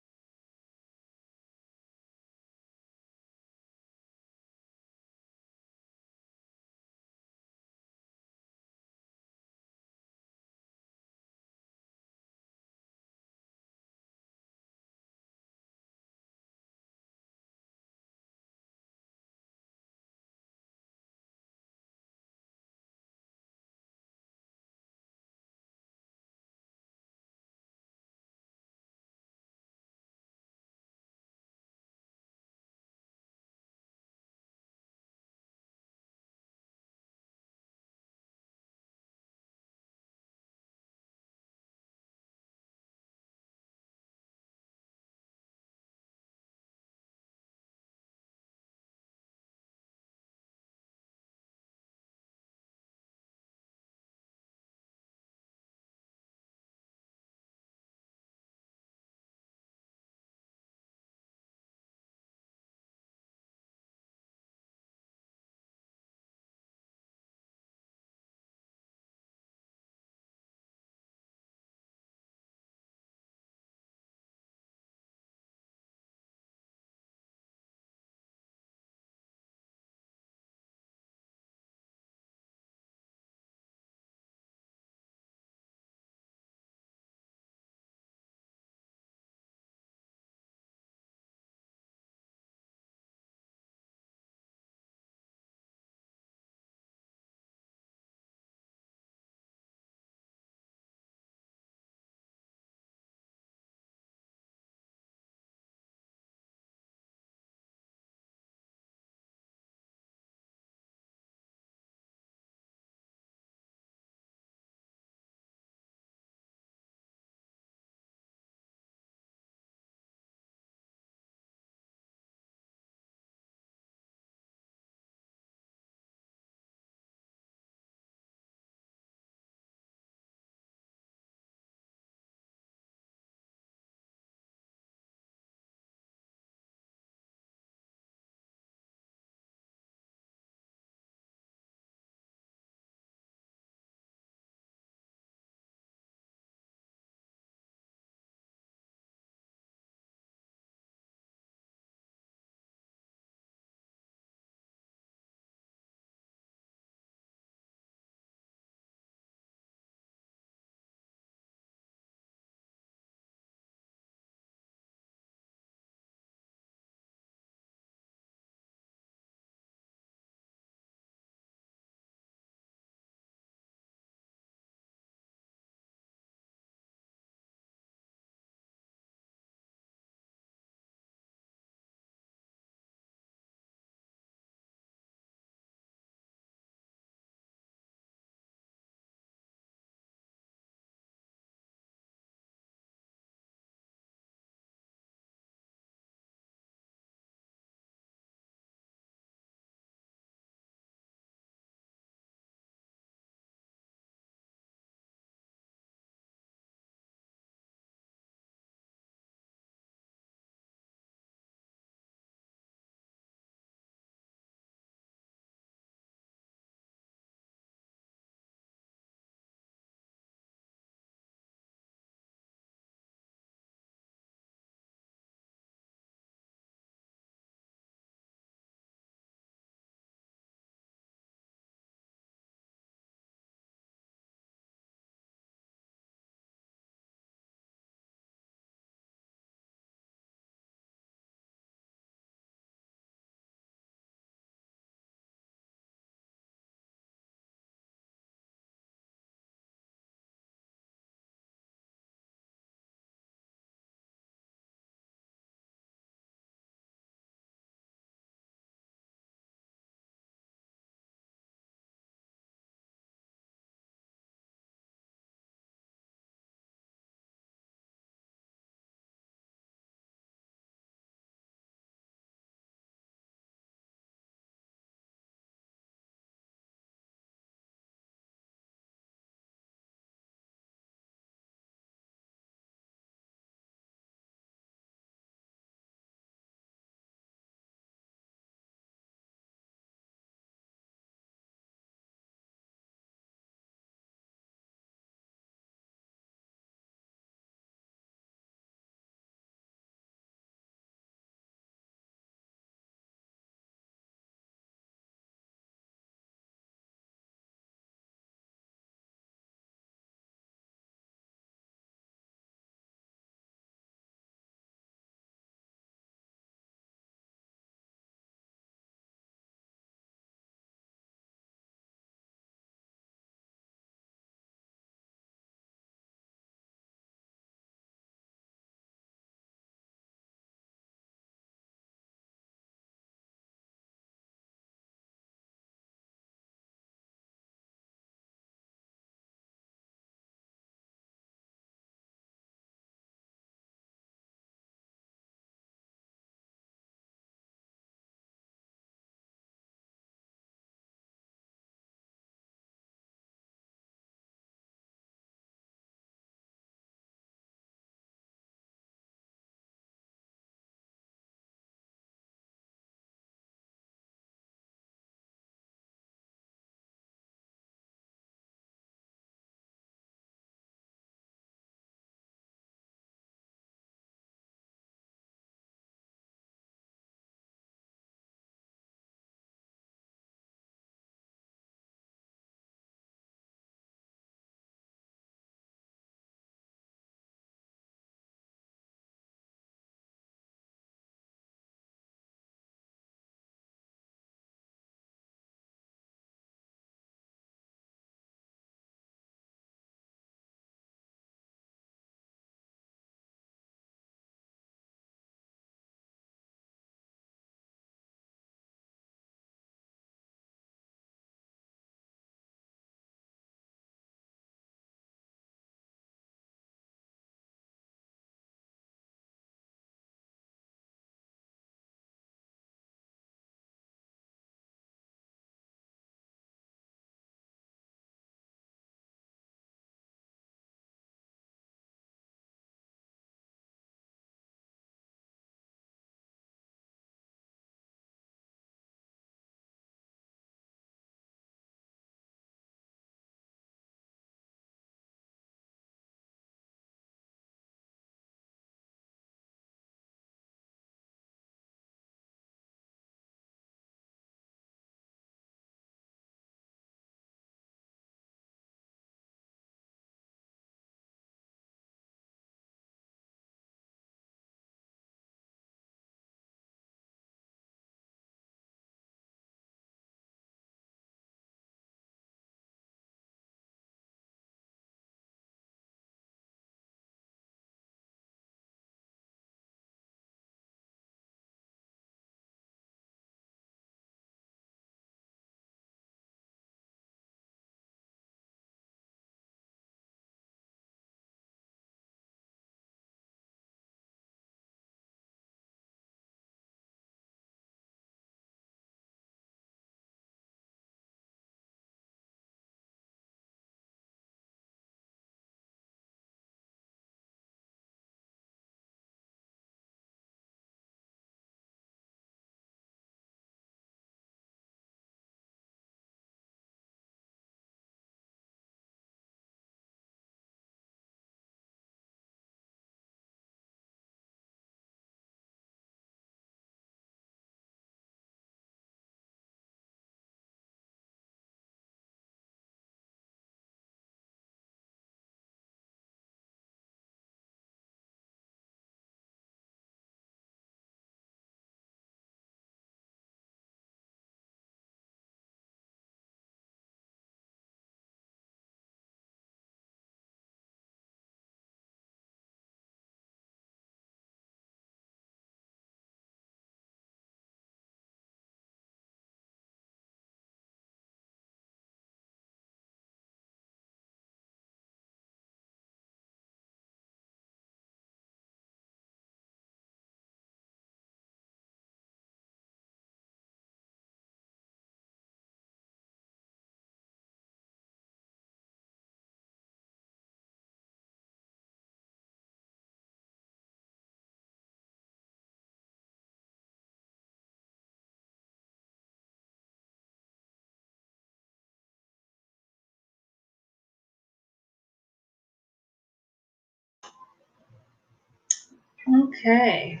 Okay.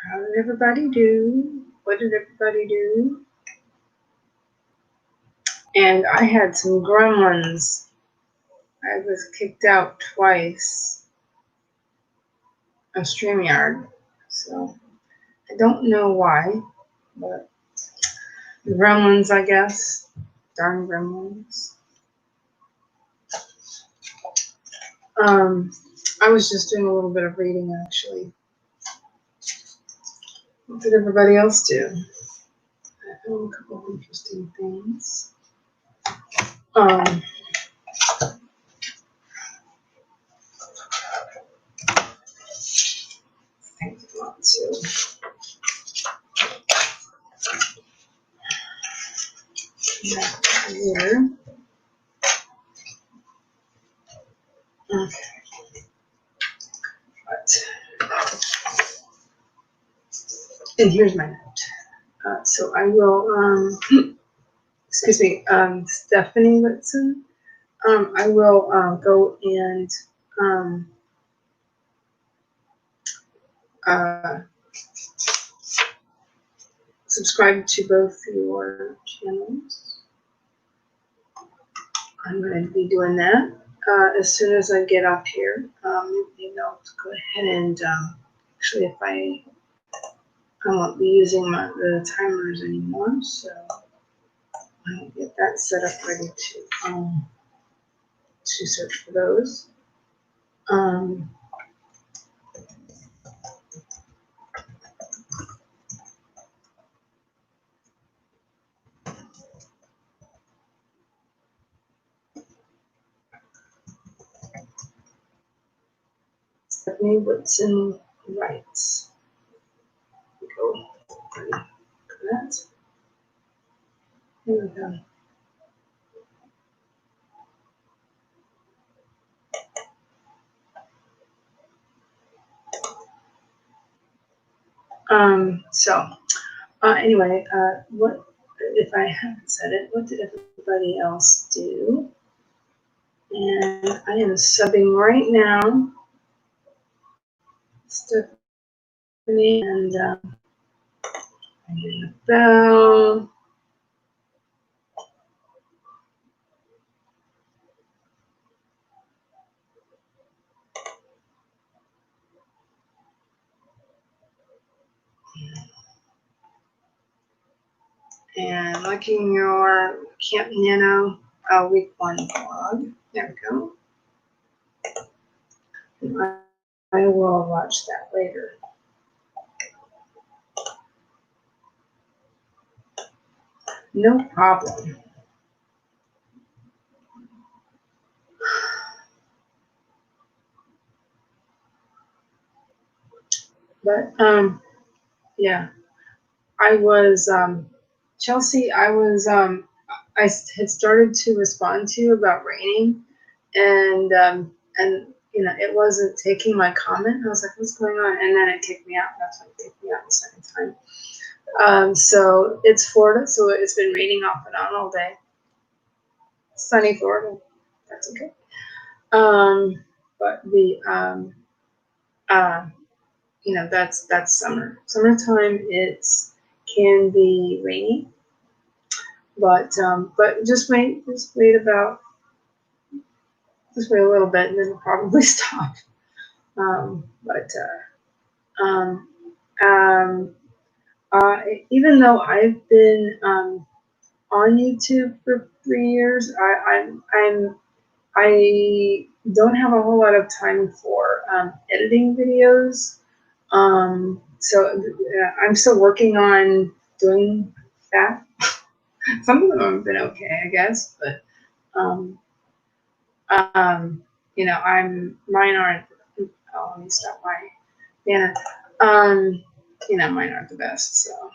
How did everybody do? What did everybody do? And I had some gremlins. I was kicked out twice of StreamYard. So I don't know why, but gremlins, I guess. Darn gremlins. I was just doing a little bit of reading, actually. What did everybody else do? I found a couple of interesting things. I want to. Here. Okay. And here's my note. So I will, excuse me, Stephanie Whitson. I will go and subscribe to both your channels. I'm going to be doing that as soon as I get off here. Maybe I'll go ahead and actually, if I won't be using the timers anymore, so I'll get that set up ready to search for those. Stephanie Whitson writes. Go. That. Here we go. Anyway, what if I haven't said it? What did everybody else do? And I am subbing right now. Stephanie and ringing the bell. And liking your Camp Nano week 1 vlog. There we go. And I will watch that later. No problem. But yeah, I was Chelsea. I was I had started to respond to you about raining, and you know it wasn't taking my comment. I was like, what's going on? And then it kicked me out. That's why it kicked me out the second time. So it's Florida, so it's been raining off and on all day. Sunny Florida. That's okay. But the you know that's summer. Summertime can be rainy, but just wait a little bit and then it'll probably stop. Even though I've been on YouTube for 3 years, I don't have a whole lot of time for editing videos. So I'm still working on doing that. Some of them have been okay, I guess, but you know, mine aren't. Oh, let me stop my banner. You know, mine aren't the best, so.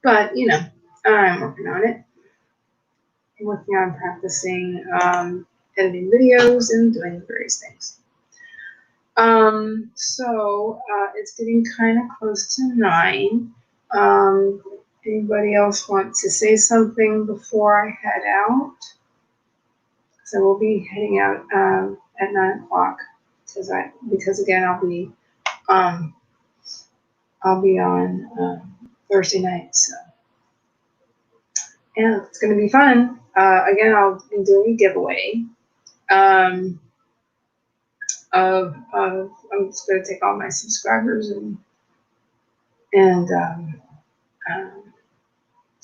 But you know, I'm working on it. I'm working on practicing editing videos and doing various things. So it's getting kind of close to 9. Anybody else want to say something before I head out? So we'll be heading out at 9 o'clock because again I'll be on Thursday night. So yeah, it's gonna be fun. Again, I'll be doing a giveaway. I'm just gonna take all my subscribers and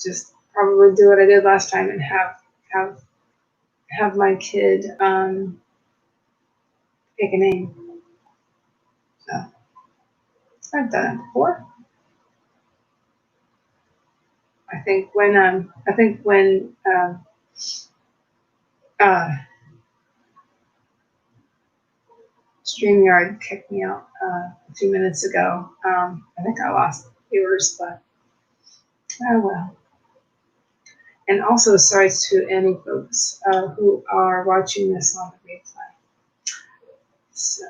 just probably do what I did last time and have my kid pick a name. So I've done it before. I think when StreamYard kicked me out a few minutes ago, I think I lost viewers, but oh well. And also sorry to any folks who are watching this on the replay. So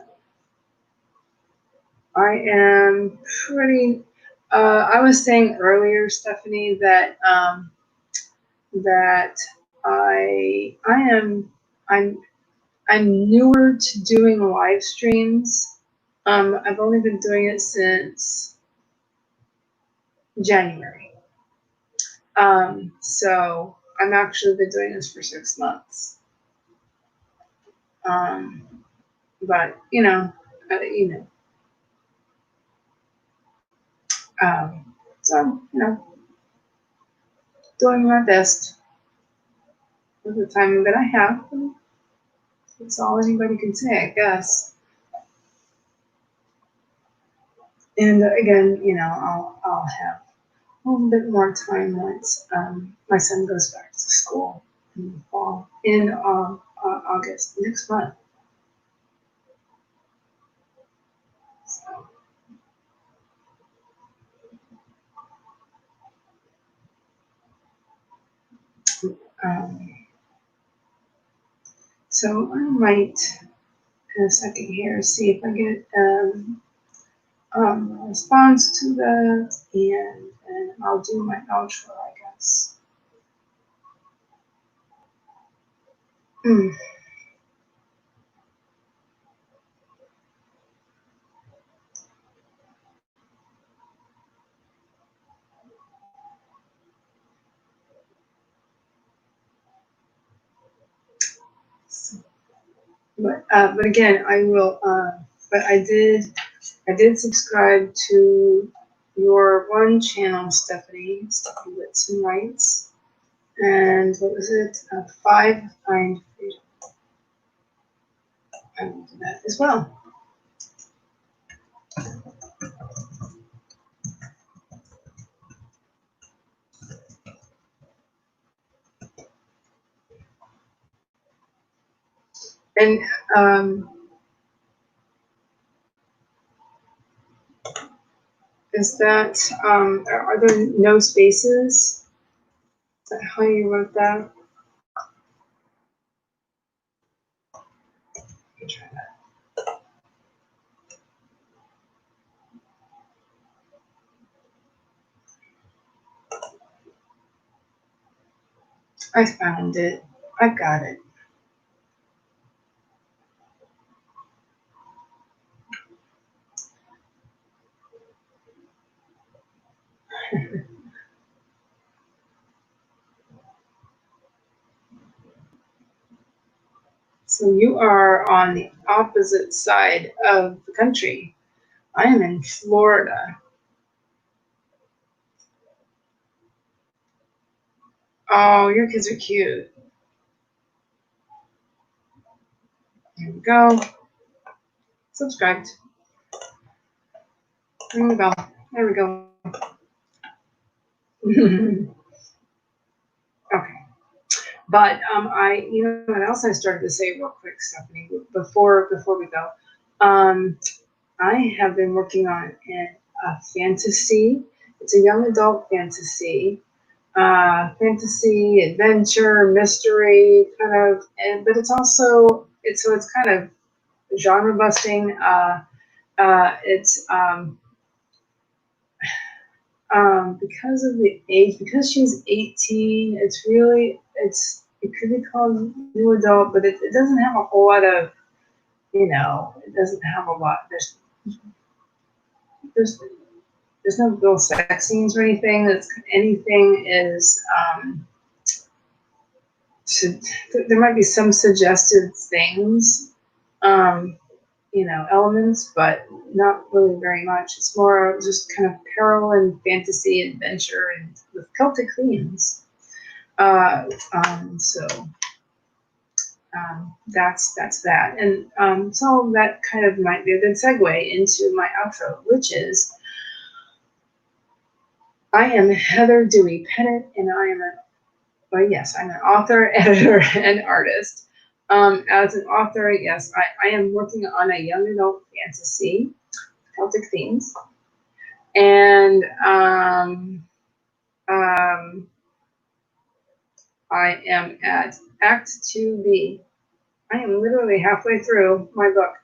I am pretty. I was saying earlier, Stephanie, that I'm newer to doing live streams. I've only been doing it since January. So I'm actually been doing this for 6 months. But so doing my best with the time that I have. That's all anybody can say, I guess. And again, I'll have a little bit more time once my son goes back to school in the fall, in August, next month. So I might, in a second here, see if I get a response to that, and I'll do my outro, I guess. But again, I will. But I did subscribe to your one channel, Stephanie Whitson writes, and what was it? 5 Find Freedom. I will do that as well. And is that are there no spaces? Is that how you wrote that? Let me try that. I found it. I got it. So you are on the opposite side of the country. I am in Florida. Oh, your kids are cute. Here we go. Subscribed. Ring the bell. There we go. Okay. But you know what else I started to say real quick, Stephanie, before we go. I have been working on a fantasy. It's a young adult fantasy. Fantasy, adventure, mystery, kind of, but it's also it's kind of genre busting. It's because of the age, because she's 18, it could be called new adult, but it doesn't have a whole lot of, it doesn't have a lot. There's there's no real sex scenes or anything. Anything is there might be some suggested things, elements, but not really very much. It's more just kind of peril and fantasy, adventure, and with Celtic themes. So that's that. And so that kind of might be a good segue into my outro, which is I am Heather Dewey Pennant, and I'm an author, editor, and artist. As an author, yes, I am working on a young adult fantasy, Celtic themes, and I am at Act 2B. I am literally halfway through my book.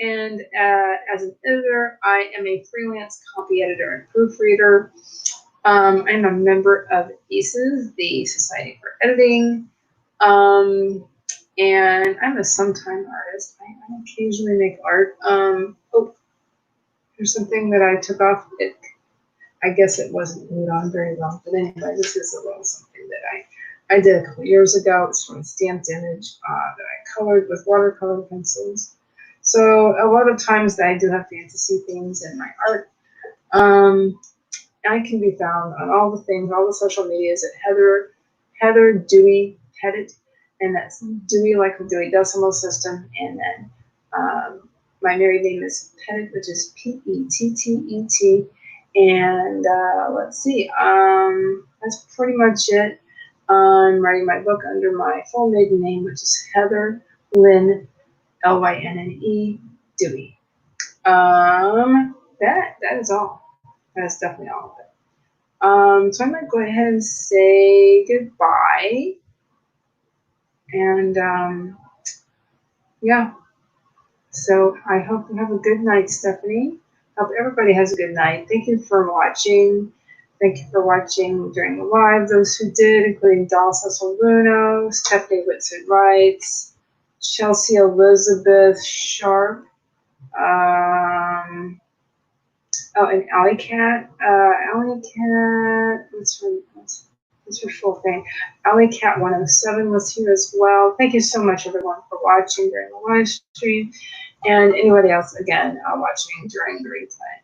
And as an editor, I am a freelance copy editor and proofreader. I'm a member of ACES, the Society for Editing, and I'm a sometime artist. I occasionally make art. There's something that I took off. I guess it wasn't glued on very well, but anyway, this is a little something that I did a couple years ago. It's from a stamped image that I colored with watercolor pencils. So a lot of times I do have fantasy themes in my art. I can be found on all the things, all the social medias at Heather Dewey Pettit, and that's Dewey like the Dewey Decimal System, and then my married name is Pettit, which is Pettet, and let's see, that's pretty much it. I'm writing my book under my full maiden name, which is Heather Lynn Lynne Dewey. That is all. That's definitely all of it. So I'm going to go ahead and say goodbye. And yeah, so I hope you have a good night, Stephanie. Hope everybody has a good night. Thank you for watching. Thank you for watching during the live. Those who did, including Dalsa Solruno, Stephanie Whitson Wrights, Chelsea Elizabeth Sharp, and Alley Cat. What's her full thing? Alley Cat 107 was here as well. Thank you so much, everyone, for watching during the live stream, and anybody else, again, watching during the replay.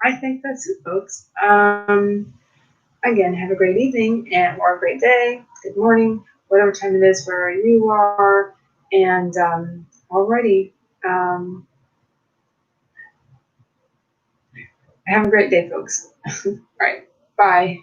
I think that's it, folks. Again, have a great evening or a great day, good morning, whatever time it is where you are, and alrighty. Have a great day, folks. All right, bye.